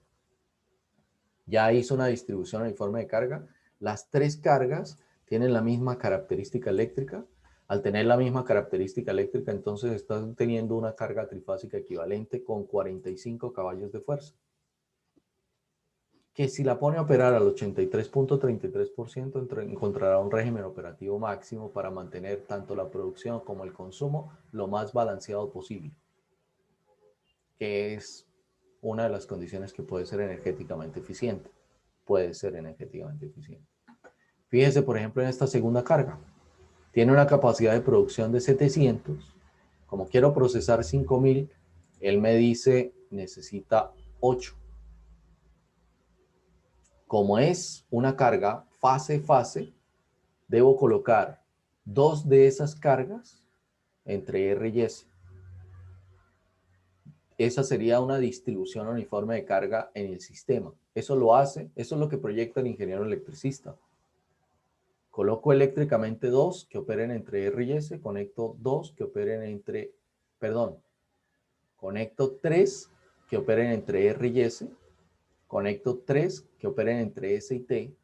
Ya hizo una distribución uniforme de carga. Las 3 cargas tienen la misma característica eléctrica. Al tener la misma característica eléctrica, entonces están teniendo una carga trifásica equivalente con 45 caballos de fuerza. Que si la pone a operar al 83.33%, encontrará un régimen operativo máximo para mantener tanto la producción como el consumo lo más balanceado posible, que es una de las condiciones que puede ser energéticamente eficiente. Puede ser energéticamente eficiente. Fíjese, por ejemplo, en esta segunda carga. Tiene una capacidad de producción de 700. Como quiero procesar 5.000, él me dice necesita 8. Como es una carga fase-fase, debo colocar 2 de esas cargas entre R y S. Esa sería una distribución uniforme de carga en el sistema. Eso es lo que proyecta el ingeniero electricista. Coloco eléctricamente 2 que operen entre R y S, conecto 2 que operen entre, conecto 3 que operen entre R y S, conecto 3 que operen entre S y T,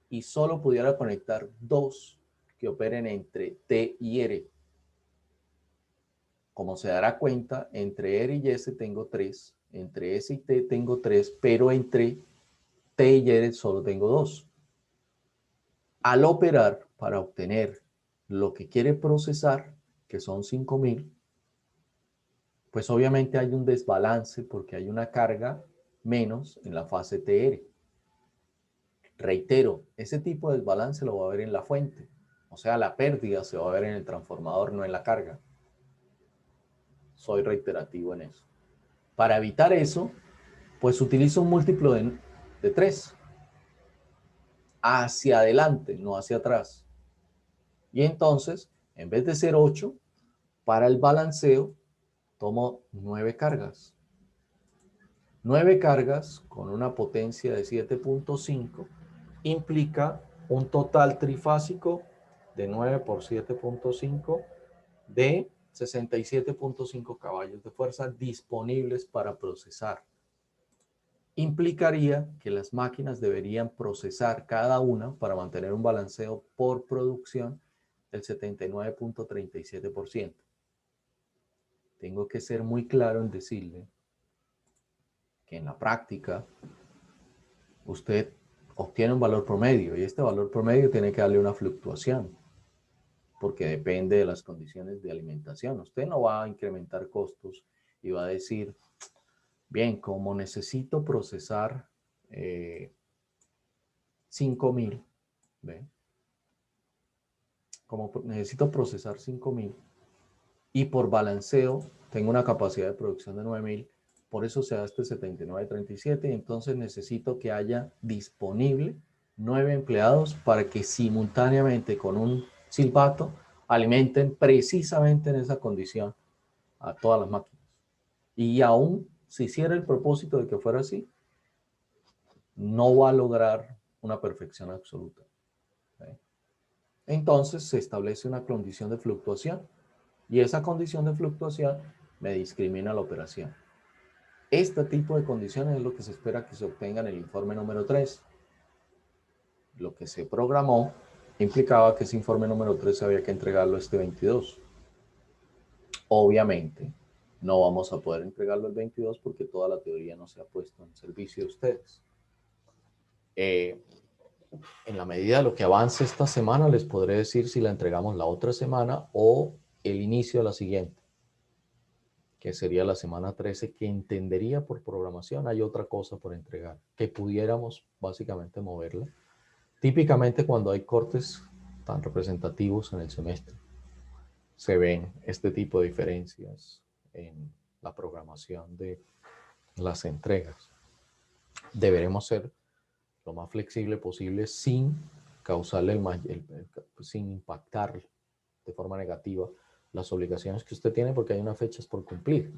y solo pudiera conectar 2 que operen entre T y R. Como se dará cuenta, entre R y S tengo 3, entre S y T tengo 3, pero entre T y R solo tengo 2. Al operar para obtener lo que quiere procesar, que son 5.000, pues obviamente hay un desbalance porque hay una carga menos en la fase TR. Reitero, ese tipo de desbalance lo va a ver en la fuente. O sea, la pérdida se va a ver en el transformador, no en la carga. Soy reiterativo en eso. Para evitar eso, pues utilizo un múltiplo de 3. Hacia adelante, no hacia atrás. Y entonces, en vez de ser 8, para el balanceo, tomo 9 cargas. 9 cargas con una potencia de 7.5 implica un total trifásico de 9 por 7.5 de 67.5 caballos de fuerza disponibles para procesar. Implicaría que las máquinas deberían procesar cada una para mantener un balanceo por producción del 79.37%. Tengo que ser muy claro en decirle que en la práctica usted obtiene un valor promedio y este valor promedio tiene que darle una fluctuación porque depende de las condiciones de alimentación. Usted no va a incrementar costos y va a decir, bien, como necesito procesar 5.000, ¿ve? Como necesito procesar 5.000 y por balanceo tengo una capacidad de producción de 9.000, por eso se da este 79.37 y entonces necesito que haya disponible 9 empleados para que simultáneamente con un silbato alimenten precisamente en esa condición a todas las máquinas. Y aún si hiciera el propósito de que fuera así, no va a lograr una perfección absoluta. Entonces se establece una condición de fluctuación y esa condición de fluctuación me discrimina la operación. Este tipo de condiciones es lo que se espera que se obtenga en el informe número 3. Lo que se programó implicaba que ese informe número 3 había que entregarlo este 22. Obviamente, no vamos a poder entregarlo el 22 porque toda la teoría no se ha puesto en servicio de ustedes. En la medida de lo que avance esta semana, les podré decir si la entregamos la otra semana o el inicio de la siguiente, que sería la semana 13, que entendería por programación hay otra cosa por entregar, que pudiéramos básicamente moverla. Típicamente cuando hay cortes tan representativos en el semestre, se ven este tipo de diferencias en la programación de las entregas. Deberemos ser lo más flexible posible sin causarle sin impactar de forma negativa las obligaciones que usted tiene porque hay unas fechas por cumplir.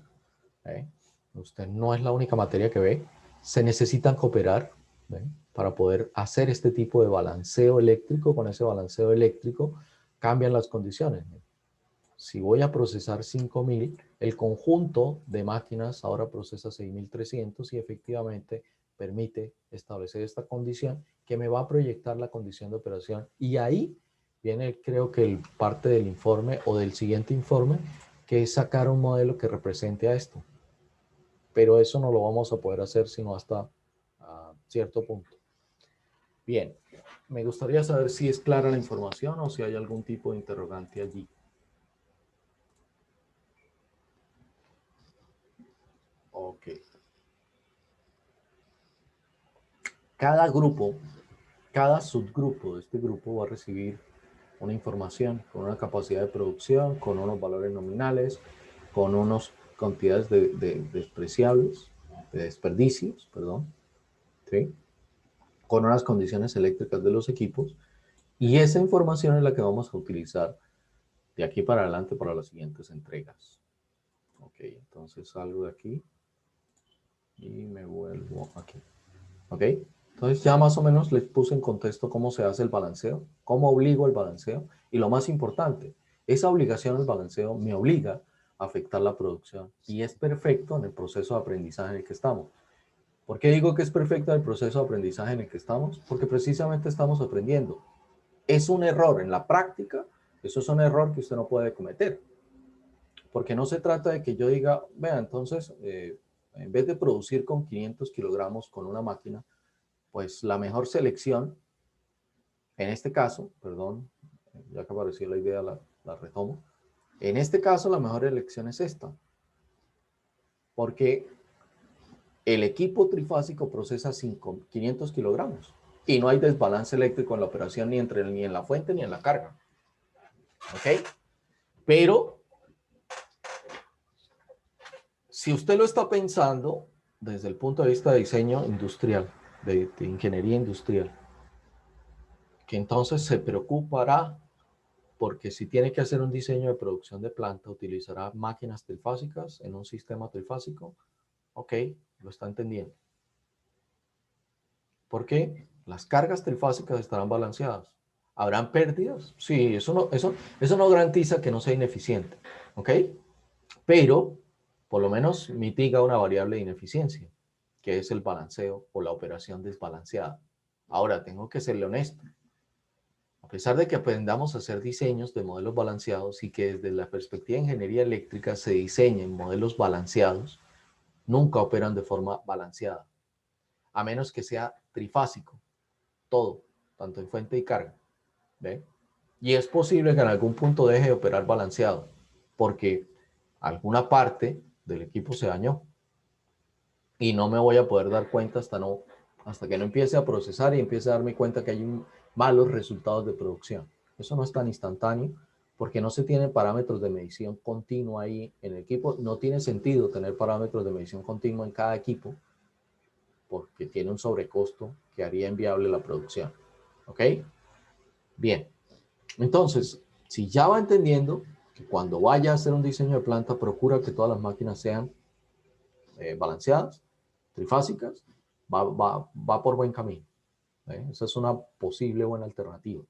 Usted no es la única materia que ve. Se necesitan cooperar para poder hacer este tipo de balanceo eléctrico. Con ese balanceo eléctrico cambian las condiciones. Si voy a procesar 5.000, el conjunto de máquinas ahora procesa 6.300 y efectivamente permite establecer esta condición que me va a proyectar la condición de operación. Y ahí viene, creo que parte del informe o del siguiente informe, que es sacar un modelo que represente a esto. Pero eso no lo vamos a poder hacer sino hasta cierto punto. Bien, me gustaría saber si es clara la información o si hay algún tipo de interrogante allí. Ok. Cada grupo, cada subgrupo de este grupo va a recibir una información con una capacidad de producción, con unos valores nominales, con unas cantidades de despreciables, de desperdicios, perdón, ¿sí? Con unas condiciones eléctricas de los equipos. Y esa información es la que vamos a utilizar de aquí para adelante para las siguientes entregas. Ok, entonces salgo de aquí y me vuelvo aquí. Ok, entonces ya más o menos les puse en contexto cómo se hace el balanceo, cómo obligo el balanceo y lo más importante, esa obligación al balanceo me obliga a afectar la producción y es perfecto en el proceso de aprendizaje en el que estamos. ¿Por qué digo que es perfecto en el proceso de aprendizaje en el que estamos? Porque precisamente estamos aprendiendo. Es un error en la práctica, eso es un error que usted no puede cometer. Porque no se trata de que yo diga, vea, entonces, en vez de producir con 500 kilogramos con una máquina, pues la mejor selección, en este caso, perdón, ya que apareció la idea, la retomo. En este caso, la mejor elección es esta. Porque el equipo trifásico procesa 500 kilogramos y no hay desbalance eléctrico en la operación ni en la fuente ni en la carga. ¿Ok? Pero si usted lo está pensando desde el punto de vista de diseño industrial, de ingeniería industrial, que entonces se preocupará porque si tiene que hacer un diseño de producción de planta, utilizará máquinas trifásicas en un sistema trifásico. Ok, lo está entendiendo. ¿Por qué? Las cargas trifásicas estarán balanceadas. ¿Habrán pérdidas? Sí, eso no garantiza que no sea ineficiente. ¿Ok? Pero por lo menos mitiga una variable de ineficiencia, que es el balanceo o la operación desbalanceada. Ahora, tengo que serle honesto. A pesar de que aprendamos a hacer diseños de modelos balanceados y que desde la perspectiva de ingeniería eléctrica se diseñen modelos balanceados, nunca operan de forma balanceada, a menos que sea trifásico, todo, tanto en fuente y carga. ¿Ve? Y es posible que en algún punto deje de operar balanceado, porque alguna parte del equipo se dañó y no me voy a poder dar cuenta hasta que no empiece a procesar y empiece a darme cuenta que hay malos resultados de producción. Eso no es tan instantáneo porque no se tienen parámetros de medición continua ahí en el equipo. No tiene sentido tener parámetros de medición continua en cada equipo porque tiene un sobrecosto que haría inviable la producción. ¿Ok? Bien. Entonces, si ya va entendiendo que cuando vaya a hacer un diseño de planta, procura que todas las máquinas sean balanceadas, trifásicas, va por buen camino. Esa es una posible buena alternativa.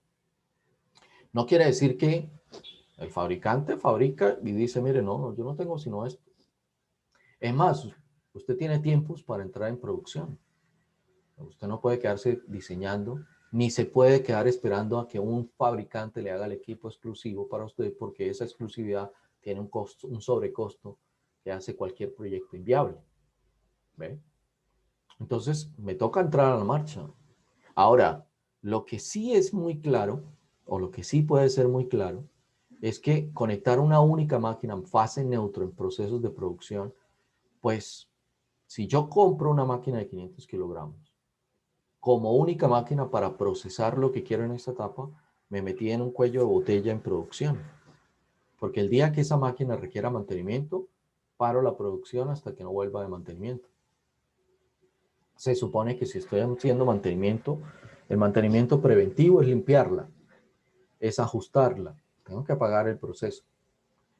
No quiere decir que el fabricante fabrica y dice, mire, no, yo no tengo sino esto. Es más, usted tiene tiempos para entrar en producción. Usted no puede quedarse diseñando, ni se puede quedar esperando a que un fabricante le haga el equipo exclusivo para usted, porque esa exclusividad tiene un costo, un sobrecosto que hace cualquier proyecto inviable. ¿Ve? Entonces, me toca entrar a la marcha. Ahora, lo que sí es muy claro, o lo que sí puede ser muy claro, es que conectar una única máquina en fase neutro en procesos de producción, pues, si yo compro una máquina de 500 kilogramos, como única máquina para procesar lo que quiero en esta etapa, me metí en un cuello de botella en producción. Porque el día que esa máquina requiera mantenimiento, paro la producción hasta que no vuelva de mantenimiento. Se supone que si estoy haciendo mantenimiento, el mantenimiento preventivo es limpiarla, es ajustarla. Tengo que apagar el proceso.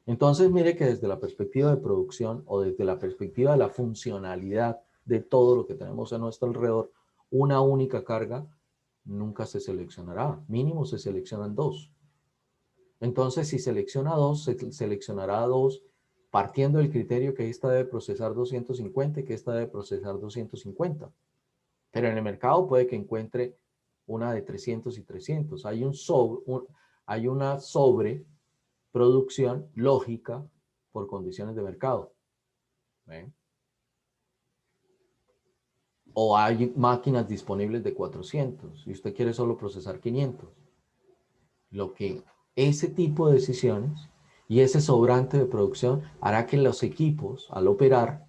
Entonces, mire que desde la perspectiva de producción o desde la perspectiva de la funcionalidad de todo lo que tenemos a nuestro alrededor, una única carga nunca se seleccionará. Mínimo se seleccionan dos. Entonces, si selecciona dos, se seleccionará dos partiendo del criterio que esta debe procesar 250 y que esta debe procesar 250. Pero en el mercado puede que encuentre una de 300 y 300. Hay una sobreproducción lógica por condiciones de mercado. ¿Ven? O hay máquinas disponibles de 400 y usted quiere solo procesar 500. Lo que ese tipo de decisiones y ese sobrante de producción hará que los equipos, al operar,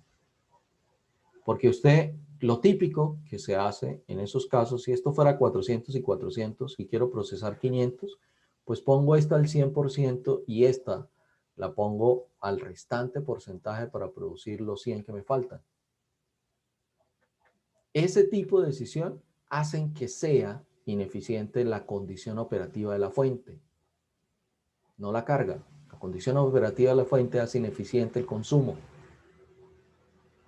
porque usted, lo típico que se hace en esos casos, si esto fuera 400 y 400 y quiero procesar 500, pues pongo esta al 100% y esta la pongo al restante porcentaje para producir los 100 que me faltan. Ese tipo de decisión hacen que sea ineficiente la condición operativa de la fuente, no la carga. La condición operativa de la fuente hace ineficiente el consumo.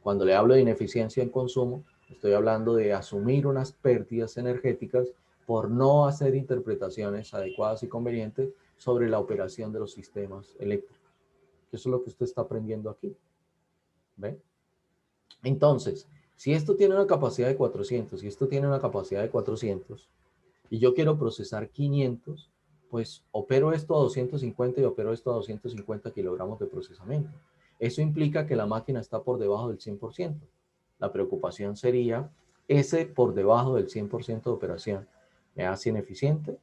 Cuando le hablo de ineficiencia en consumo, estoy hablando de asumir unas pérdidas energéticas por no hacer interpretaciones adecuadas y convenientes sobre la operación de los sistemas eléctricos. Eso es lo que usted está aprendiendo aquí. ¿Ve? Entonces, si esto tiene una capacidad de 400 y esto tiene una capacidad de 400 y yo quiero procesar 500, pues opero esto a 250 y opero esto a 250 kilogramos de procesamiento. Eso implica que la máquina está por debajo del 100%. La preocupación sería, ese por debajo del 100% de operación, ¿me hace ineficiente?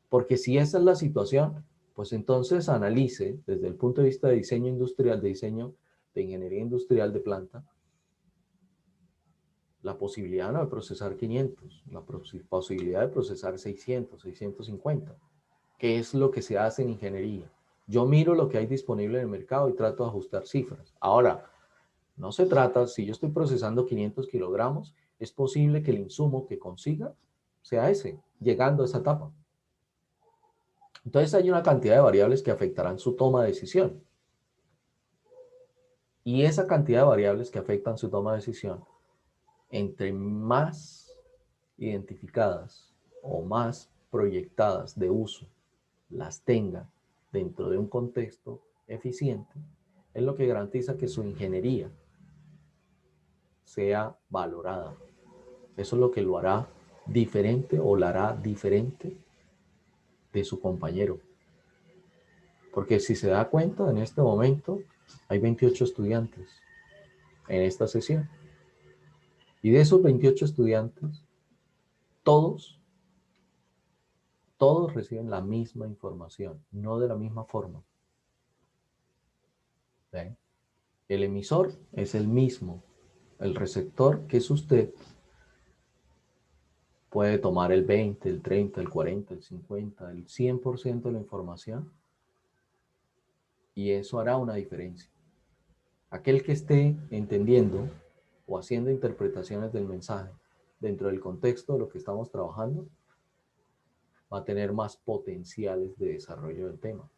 Porque si esa es la situación, pues entonces analice desde el punto de vista de diseño industrial, de diseño de ingeniería industrial de planta, la posibilidad no de procesar 500, la posibilidad de procesar 600, 650, que es lo que se hace en ingeniería. Yo miro lo que hay disponible en el mercado y trato de ajustar cifras. Ahora, no se trata, si yo estoy procesando 500 kilogramos, es posible que el insumo que consiga sea ese, llegando a esa etapa. Entonces hay una cantidad de variables que afectarán su toma de decisión. Y esa cantidad de variables que afectan su toma de decisión, entre más identificadas o más proyectadas de uso las tenga dentro de un contexto, eficiente, es lo que garantiza que su ingeniería sea valorada. Eso es lo que lo hará diferente o la hará diferente de su compañero. Porque si se da cuenta, en este momento hay 28 estudiantes en esta sesión. Y de esos 28 estudiantes, todos reciben la misma información, no de la misma forma. ¿Ven? El emisor es el mismo. El receptor, que es usted, puede tomar el 20, el 30, el 40, el 50, el 100% de la información y eso hará una diferencia. Aquel que esté entendiendo o haciendo interpretaciones del mensaje dentro del contexto de lo que estamos trabajando va a tener más potenciales de desarrollo del tema.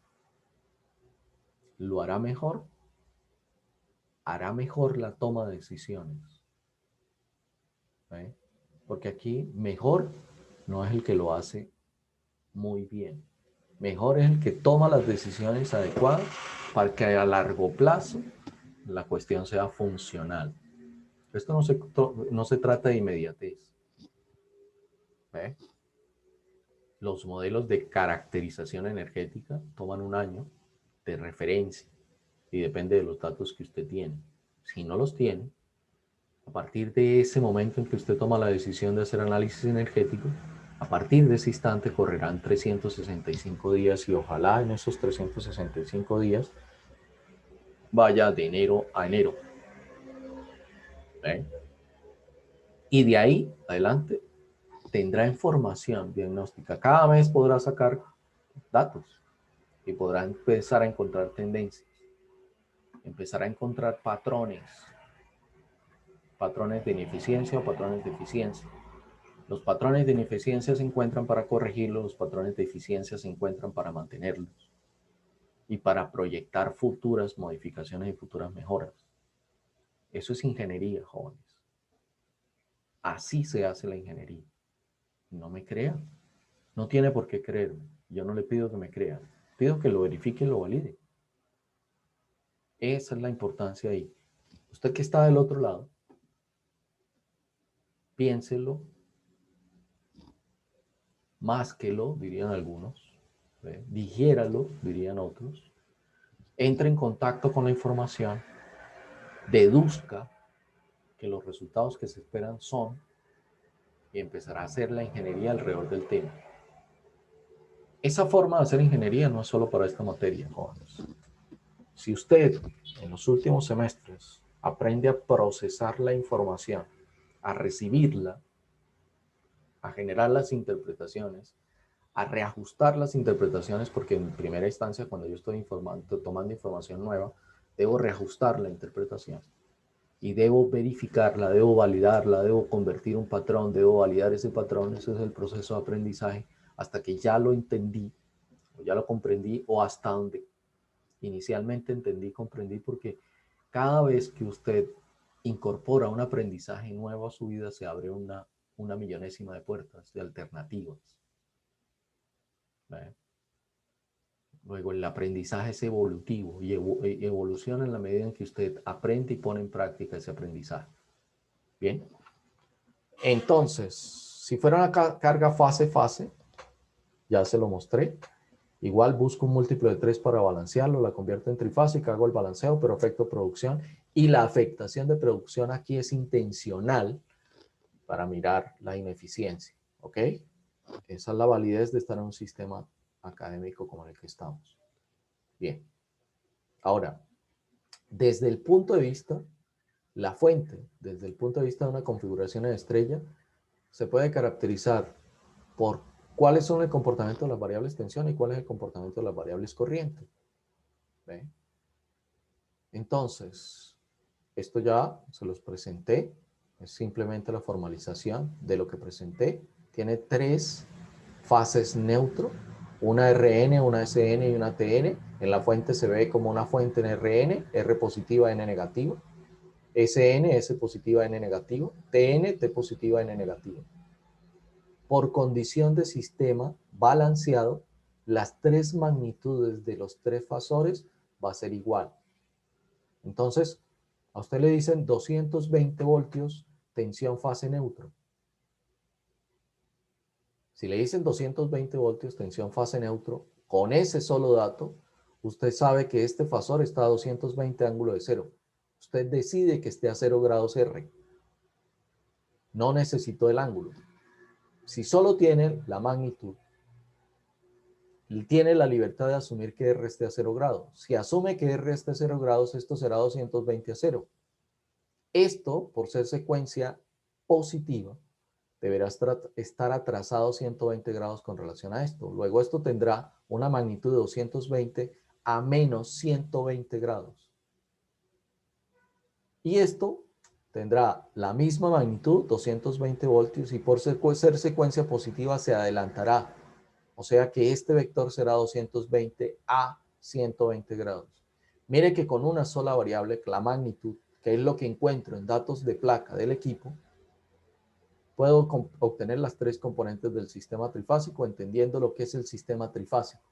Lo hará mejor la toma de decisiones. ¿Eh? Porque aquí mejor no es el que lo hace muy bien. Mejor es el que toma las decisiones adecuadas para que a largo plazo la cuestión sea funcional. Esto no se trata de inmediatez. ¿Eh? Los modelos de caracterización energética toman un año de referencia y depende de los datos que usted tiene. Si no los tiene, a partir de ese momento en que usted toma la decisión de hacer análisis energético, a partir de ese instante correrán 365 días y ojalá en esos 365 días vaya de enero a enero. ¿Eh? Y de ahí adelante tendrá información diagnóstica. Cada mes podrá sacar datos y podrá empezar a encontrar tendencias, empezar a encontrar patrones de ineficiencia o patrones de eficiencia. Los patrones de ineficiencia se encuentran para corregirlos, los patrones de eficiencia se encuentran para mantenerlos y para proyectar futuras modificaciones y futuras mejoras. Eso es ingeniería, jóvenes. Así se hace la ingeniería. No me crea. No tiene por qué creerme. Yo no le pido que me crea. Pido que lo verifique y lo valide. Esa es la importancia ahí. Usted que está del otro lado, piénselo, másquelo, dirían algunos, digiéralo, dirían otros, entre en contacto con la información, deduzca que los resultados que se esperan son y empezará a hacer la ingeniería alrededor del tema. Esa forma de hacer ingeniería no es solo para esta materia, jóvenes. Si usted en los últimos semestres aprende a procesar la información, a recibirla, a generar las interpretaciones, a reajustar las interpretaciones, porque en primera instancia cuando yo estoy tomando información nueva, debo reajustar la interpretación y debo verificarla, debo validarla, debo convertir un patrón, debo validar ese patrón. Ese es el proceso de aprendizaje hasta que ya lo entendí o ya lo comprendí o hasta donde inicialmente entendí, comprendí, porque cada vez que usted incorpora un aprendizaje nuevo a su vida se abre una millonésima de puertas, de alternativas. ¿Ve? Luego el aprendizaje es evolutivo y evoluciona en la medida en que usted aprende y pone en práctica ese aprendizaje. Bien. Entonces, si fuera una carga fase-fase, ya se lo mostré. Igual busco un múltiplo de 3 para balancearlo, la convierto en trifásica, hago el balanceo, pero afecto producción. Y la afectación de producción aquí es intencional para mirar la ineficiencia. ¿Ok? Esa es la validez de estar en un sistema académico como el que estamos. Bien. Ahora, desde el punto de vista, la fuente, desde el punto de vista de una configuración de estrella, se puede caracterizar por cuáles son el comportamiento de las variables tensión y cuál es el comportamiento de las variables corriente. ¿Ve? Entonces, esto ya se los presenté, es simplemente la formalización de lo que presenté. Tiene 3 fases neutro, una RN, una SN y una TN. En la fuente se ve como una fuente en RN, R positiva, N negativa. SN, S positiva, N negativo. TN, T positiva, N negativo. Por condición de sistema balanceado, las 3 magnitudes de los 3 fasores va a ser igual. Entonces, a usted le dicen 220 voltios, tensión fase neutro. Si le dicen 220 voltios, tensión fase neutro, con ese solo dato, usted sabe que este fasor está a 220 ángulo de cero. Usted decide que esté a 0 grados R. No necesitó el ángulo. Si solo tiene la magnitud, tiene la libertad de asumir que R esté a 0 grados. Si asume que R esté a 0 grados, esto será 220 a 0. Esto, por ser secuencia positiva, deberá estar atrasado 120 grados con relación a esto. Luego esto tendrá una magnitud de 220 a menos 120 grados. Y esto tendrá la misma magnitud, 220 voltios, y por ser secuencia positiva se adelantará. O sea que este vector será 220 a 120 grados. Mire que con una sola variable, la magnitud, que es lo que encuentro en datos de placa del equipo, puedo obtener las tres componentes del sistema trifásico, entendiendo lo que es el sistema trifásico.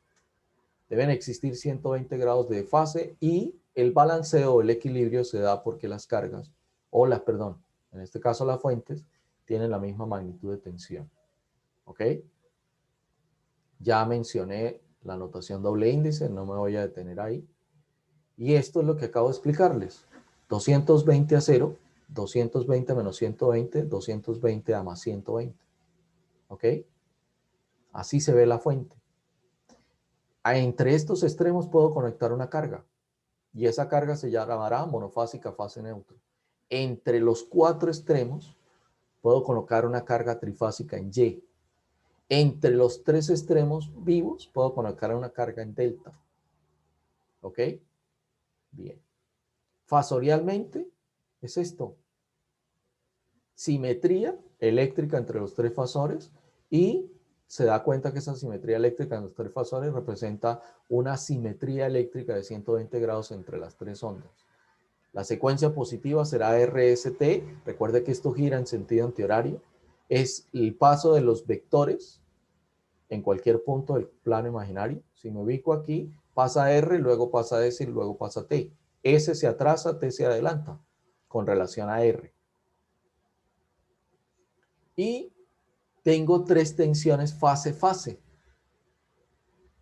Deben existir 120 grados de fase y el balanceo o el equilibrio se da porque las cargas, en este caso las fuentes, tienen la misma magnitud de tensión. ¿Ok? Ya mencioné la notación doble índice, no me voy a detener ahí. Y esto es lo que acabo de explicarles. 220 a 0, 220 menos 120, 220 a más 120. ¿Ok? Así se ve la fuente. Entre estos extremos puedo conectar una carga. Y esa carga se llamará monofásica fase neutro. Entre los cuatro extremos puedo colocar una carga trifásica en Y. Entre los tres extremos vivos puedo colocar una carga en delta. ¿Ok? Bien. Fasorialmente es esto. Simetría eléctrica entre los tres fasores y se da cuenta que esa simetría eléctrica en los tres fasores representa una simetría eléctrica de 120 grados entre las tres ondas. La secuencia positiva será RST. Recuerde que esto gira en sentido antihorario. Es el paso de los vectores en cualquier punto del plano imaginario. Si me ubico aquí, pasa R, luego pasa S y luego pasa T. S se atrasa, T se adelanta con relación a R. Y tengo tres tensiones fase-fase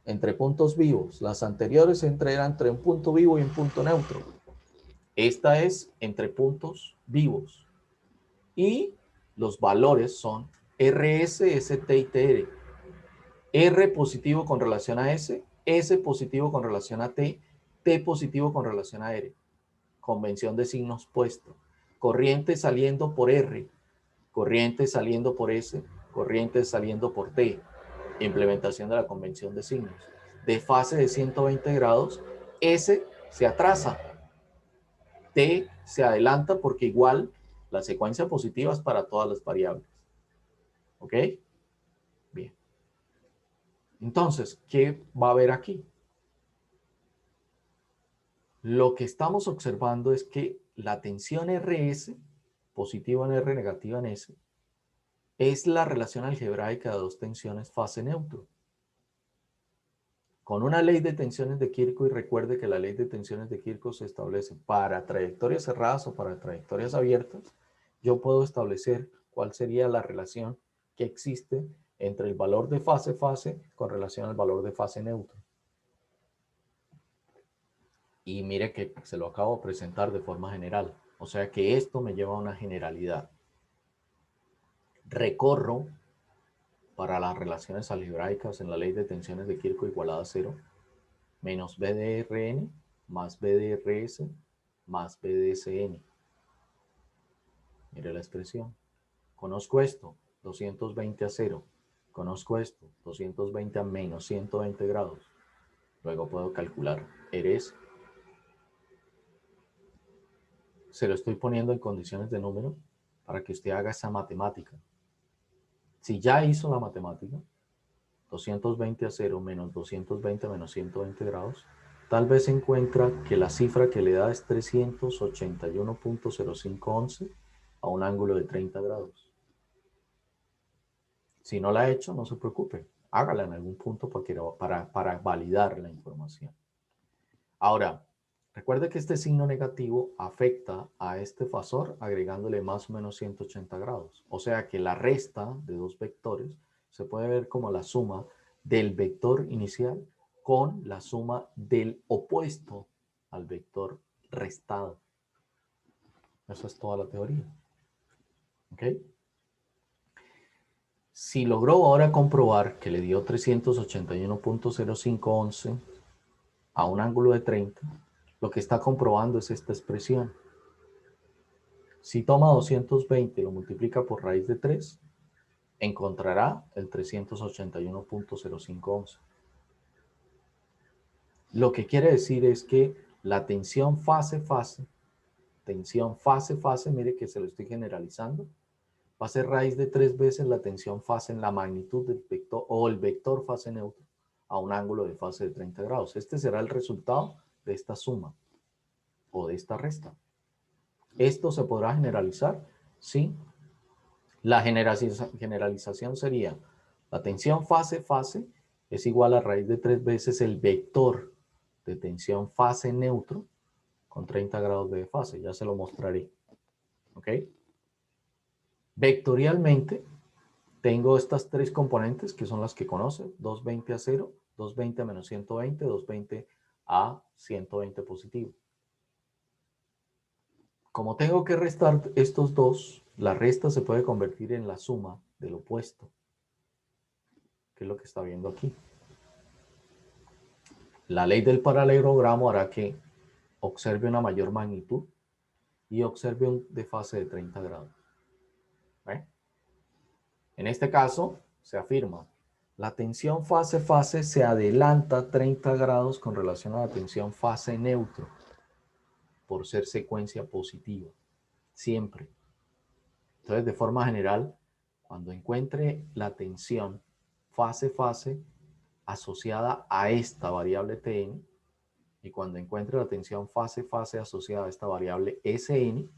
entre puntos vivos. Las anteriores eran entre un punto vivo y un punto neutro. Esta es entre puntos vivos. Y los valores son RS, ST y TR. R positivo con relación a S, S positivo con relación a T, T positivo con relación a R. Convención de signos puesto. Corriente saliendo por R, corriente saliendo por S, corriente saliendo por T. Implementación de la convención de signos. De fase de 120 grados, S se atrasa, T se adelanta porque igual la secuencia positiva es para todas las variables. ¿Ok? Bien. Entonces, ¿qué va a haber aquí? Lo que estamos observando es que la tensión RS, positiva en R, negativa en S, es la relación algebraica de dos tensiones fase neutro. Con una ley de tensiones de Kirchhoff, y recuerde que la ley de tensiones de Kirchhoff se establece para trayectorias cerradas o para trayectorias abiertas, yo puedo establecer cuál sería la relación que existe entre el valor de fase-fase con relación al valor de fase neutro. Y mire que se lo acabo de presentar de forma general. O sea que esto me lleva a una generalidad. Recorro para las relaciones algebraicas en la ley de tensiones de Kirchhoff igualada a 0, menos B de Rn más B de Rs más B de Sn. Mire la expresión. Conozco esto, 220 a 0. Conozco esto, 220 a menos 120 grados. Luego puedo calcular Rs. Se lo estoy poniendo en condiciones de número para que usted haga esa matemática. Si ya hizo la matemática, 220 a 0 menos 220 menos 120 grados, tal vez encuentra que la cifra que le da es 381.0511 a un ángulo de 30 grados. Si no la ha hecho, no se preocupe. Hágala en algún punto para validar la información. Ahora, recuerde que este signo negativo afecta a este fasor agregándole más o menos 180 grados. O sea que la resta de dos vectores se puede ver como la suma del vector inicial con la suma del opuesto al vector restado. Esa es toda la teoría. ¿Ok? Si logró ahora comprobar que le dio 381.0511 a un ángulo de 30, lo que está comprobando es esta expresión. Si toma 220 y lo multiplica por raíz de 3, encontrará el 381.0511. Lo que quiere decir es que la tensión fase-fase, mire que se lo estoy generalizando, va a ser raíz de 3 veces la tensión fase en la magnitud del vector o el vector fase neutro a un ángulo de fase de 30 grados. Este será el resultado de esta suma o de esta resta. ¿Esto se podrá generalizar? Sí. La generalización sería la tensión fase-fase es igual a raíz de 3 veces el vector de tensión fase neutro con 30 grados de fase. Ya se lo mostraré. ¿Ok? Vectorialmente, tengo estas tres componentes que son las que conoce, 220 a 0, 220 a menos 120, 220 a 120 positivo. Como tengo que restar estos dos, la resta se puede convertir en la suma del opuesto, que es lo que está viendo aquí. La ley del paralelogramo hará que observe una mayor magnitud y observe un desfase de 30 grados. ¿Ve? En este caso, se afirma, la tensión fase-fase se adelanta 30 grados con relación a la tensión fase neutro, por ser secuencia positiva, siempre. Entonces, de forma general, cuando encuentre la tensión fase-fase asociada a esta variable Tn, y cuando encuentre la tensión fase-fase asociada a esta variable Sn,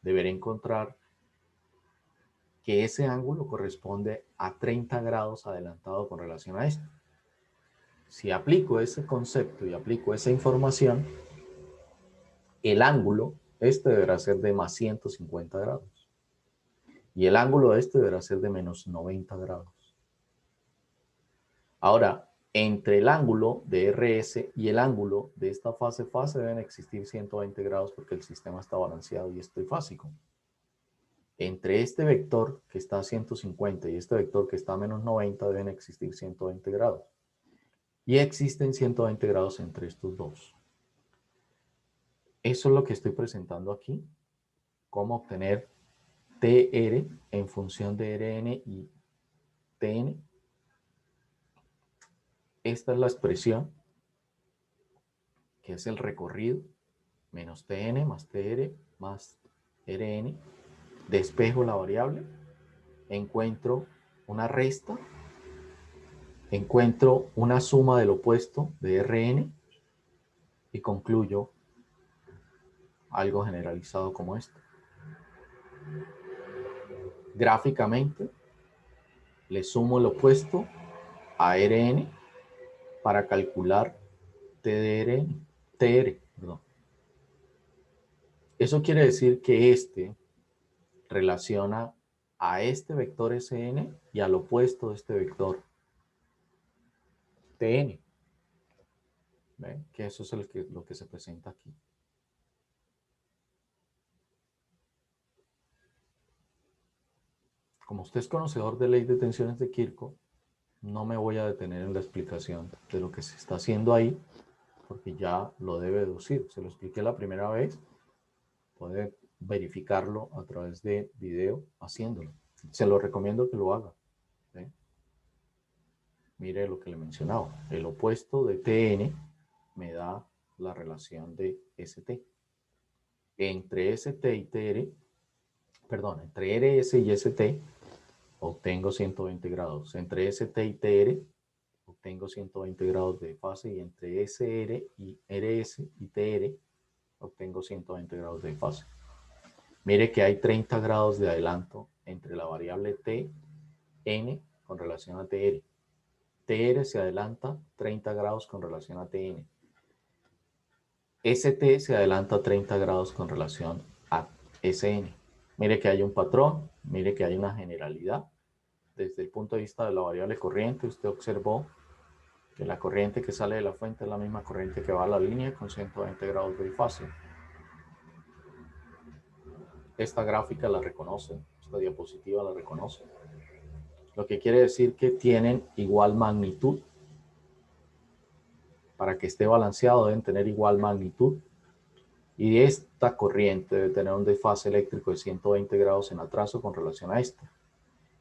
deberé encontrar que ese ángulo corresponde a 30 grados adelantado con relación a esto. Si aplico ese concepto y aplico esa información, el ángulo este deberá ser de más 150 grados. Y el ángulo este deberá ser de menos 90 grados. Ahora, entre el ángulo de RS y el ángulo de esta fase-fase deben existir 120 grados porque el sistema está balanceado y es trifásico. Entre este vector que está a 150 y este vector que está a menos 90 deben existir 120 grados. Y existen 120 grados entre estos dos. Eso es lo que estoy presentando aquí. Cómo obtener TR en función de RN y TN. Esta es la expresión, que es el recorrido, menos TN más TR más RN. Despejo la variable, encuentro una resta, encuentro una suma del opuesto de Rn y concluyo algo generalizado como esto. Gráficamente, le sumo el opuesto a Rn para calcular TR. Perdón. Eso quiere decir que este relaciona a este vector Sn y al opuesto de este vector Tn. ¿Ven? Que eso es lo que se presenta aquí. Como usted es conocedor de ley de tensiones de Kirchhoff, no me voy a detener en la explicación de lo que se está haciendo ahí, porque ya lo debe deducir. Se lo expliqué la primera vez. Puede verificarlo a través de video haciéndolo. Se lo recomiendo que lo haga. ¿Sí? Mire lo que le mencionaba. El opuesto de Tn me da la relación de St. Entre St y Tr, perdón, entre Rs y St, obtengo 120 grados. Entre St y Tr, obtengo 120 grados de fase. Y entre SR y RS y TR, obtengo 120 grados de fase. Mire que hay 30 grados de adelanto entre la variable T, N, con relación a TR. TR se adelanta 30 grados con relación a TN. ST se adelanta 30 grados con relación a SN. Mire que hay un patrón, mire que hay una generalidad. Desde el punto de vista de la variable corriente, usted observó que la corriente que sale de la fuente es la misma corriente que va a la línea con 120 grados de bifase. Esta gráfica la reconoce, esta diapositiva la reconoce. Lo que quiere decir que tienen igual magnitud. Para que esté balanceado deben tener igual magnitud. Y esta corriente debe tener un desfase eléctrico de 120 grados en atraso con relación a esta.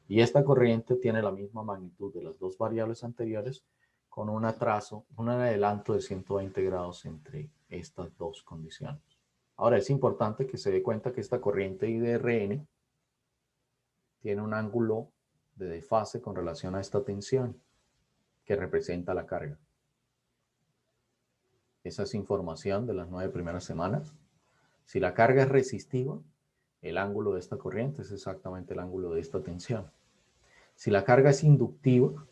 Y esta corriente tiene la misma magnitud de las dos variables anteriores con un atraso, un adelanto de 120 grados entre estas dos condiciones. Ahora es importante que se dé cuenta que esta corriente IDRN tiene un ángulo de desfase con relación a esta tensión que representa la carga. Esa es información de las 9 primeras semanas. Si la carga es resistiva, el ángulo de esta corriente es exactamente el ángulo de esta tensión. Si la carga es inductiva,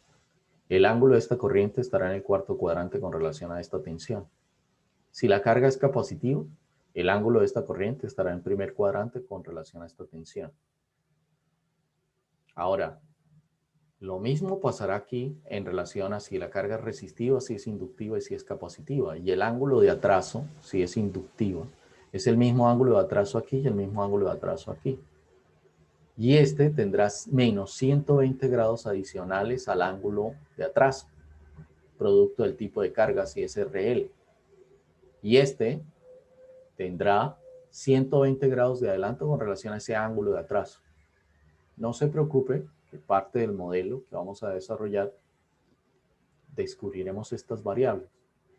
el ángulo de esta corriente estará en el cuarto cuadrante con relación a esta tensión. Si la carga es capacitiva, el ángulo de esta corriente estará en el primer cuadrante con relación a esta tensión. Ahora, lo mismo pasará aquí en relación a si la carga es resistiva, si es inductiva y si es capacitiva. Y el ángulo de atraso, si es inductiva, es el mismo ángulo de atraso aquí y el mismo ángulo de atraso aquí. Y este tendrá menos 120 grados adicionales al ángulo de atraso, producto del tipo de carga si es RL. Y este tendrá 120 grados de adelanto con relación a ese ángulo de atraso. No se preocupe, que parte del modelo que vamos a desarrollar descubriremos estas variables.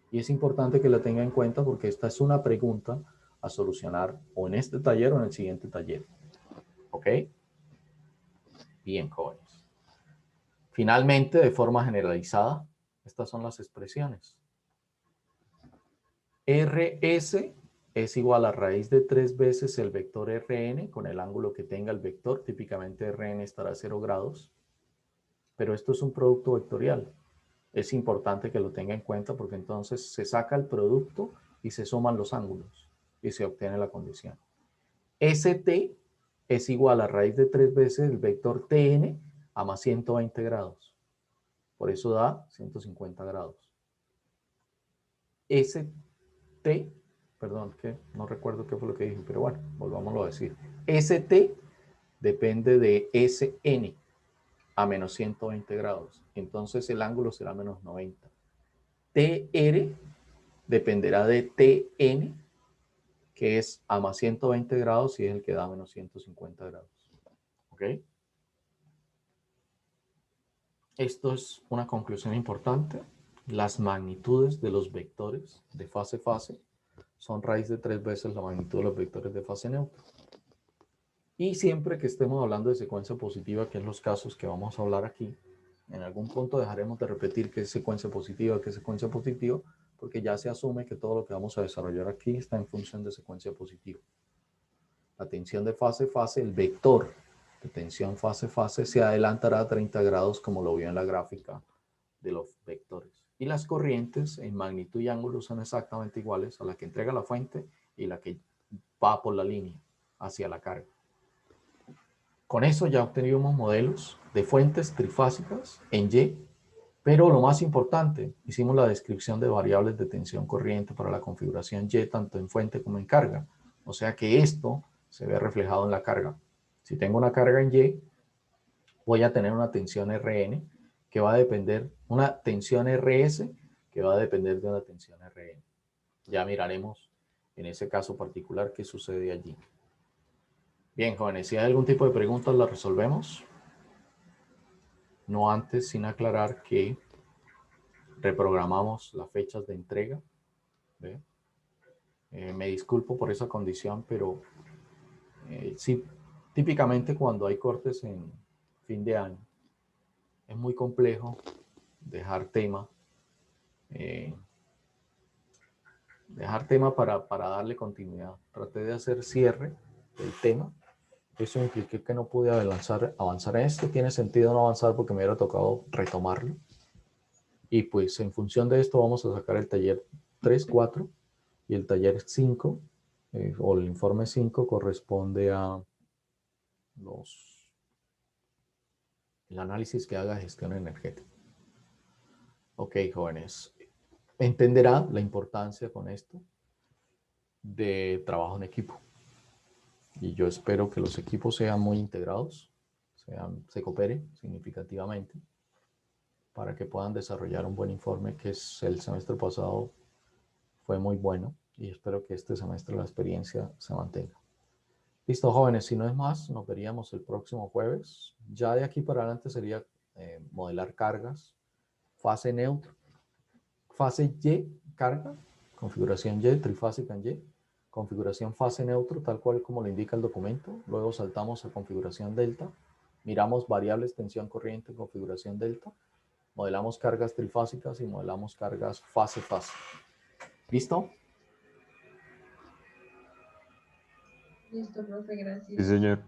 Y es importante que la tenga en cuenta porque esta es una pregunta a solucionar o en este taller o en el siguiente taller. ¿Ok? Bien, jóvenes. Finalmente, de forma generalizada, estas son las expresiones. RS es igual a raíz de 3 veces el vector Rn con el ángulo que tenga el vector. Típicamente Rn estará a 0 grados. Pero esto es un producto vectorial. Es importante que lo tenga en cuenta porque entonces se saca el producto y se suman los ángulos y se obtiene la condición. ST es igual a raíz de 3 veces el vector Tn a más 120 grados. Por eso da 150 grados. Perdón, que no recuerdo qué fue lo que dije, pero bueno, volvámoslo a decir. ST depende de Sn a menos 120 grados. Entonces el ángulo será menos 90. TR dependerá de Tn, que es a más 120 grados y es el que da menos 150 grados. ¿Ok? Esto es una conclusión importante. Las magnitudes de los vectores de fase-fase son raíz de 3 veces la magnitud de los vectores de fase neutra. Y siempre que estemos hablando de secuencia positiva, que es los casos que vamos a hablar aquí, en algún punto dejaremos de repetir qué es secuencia positiva, porque ya se asume que todo lo que vamos a desarrollar aquí está en función de secuencia positiva. La tensión de fase-fase, el vector de tensión fase-fase se adelantará a 30 grados como lo vio en la gráfica de los vectores. Y las corrientes en magnitud y ángulo son exactamente iguales a la que entrega la fuente y la que va por la línea hacia la carga. Con eso ya obtenemos modelos de fuentes trifásicas en Y, pero lo más importante, hicimos la descripción de variables de tensión corriente para la configuración Y tanto en fuente como en carga. O sea que esto se ve reflejado en la carga. Si tengo una carga en Y, voy a tener una tensión Rn que va a depender, una tensión Rs que va a depender de una tensión Rn. Ya miraremos en ese caso particular qué sucede allí. Bien, jóvenes, si hay algún tipo de preguntas, las resolvemos. No antes, sin aclarar que reprogramamos las fechas de entrega. Me disculpo por esa condición, pero sí, típicamente cuando hay cortes en fin de año, es muy complejo dejar tema para darle continuidad. Traté de hacer cierre del tema. Eso implica que no pude avanzar en esto. Tiene sentido no avanzar porque me hubiera tocado retomarlo. Y pues en función de esto vamos a sacar el taller 3, 4 Y el taller 5 o el informe 5 corresponde a el análisis que haga gestión energética. Ok, jóvenes. Entenderá la importancia con esto de trabajo en equipo. Y yo espero que los equipos sean muy integrados, se cooperen significativamente para que puedan desarrollar un buen informe, que es el semestre pasado fue muy bueno, y espero que este semestre la experiencia se mantenga. Listo, jóvenes, si no es más, nos veríamos el próximo jueves. Ya de aquí para adelante sería modelar cargas, fase neutro, fase Y, carga, configuración Y, trifásica en Y, configuración fase neutro, tal cual como lo indica el documento. Luego saltamos a configuración delta, miramos variables tensión corriente, configuración delta, modelamos cargas trifásicas y modelamos cargas fase-fase. ¿Listo? Listo, profe, Sí, gracias. señor.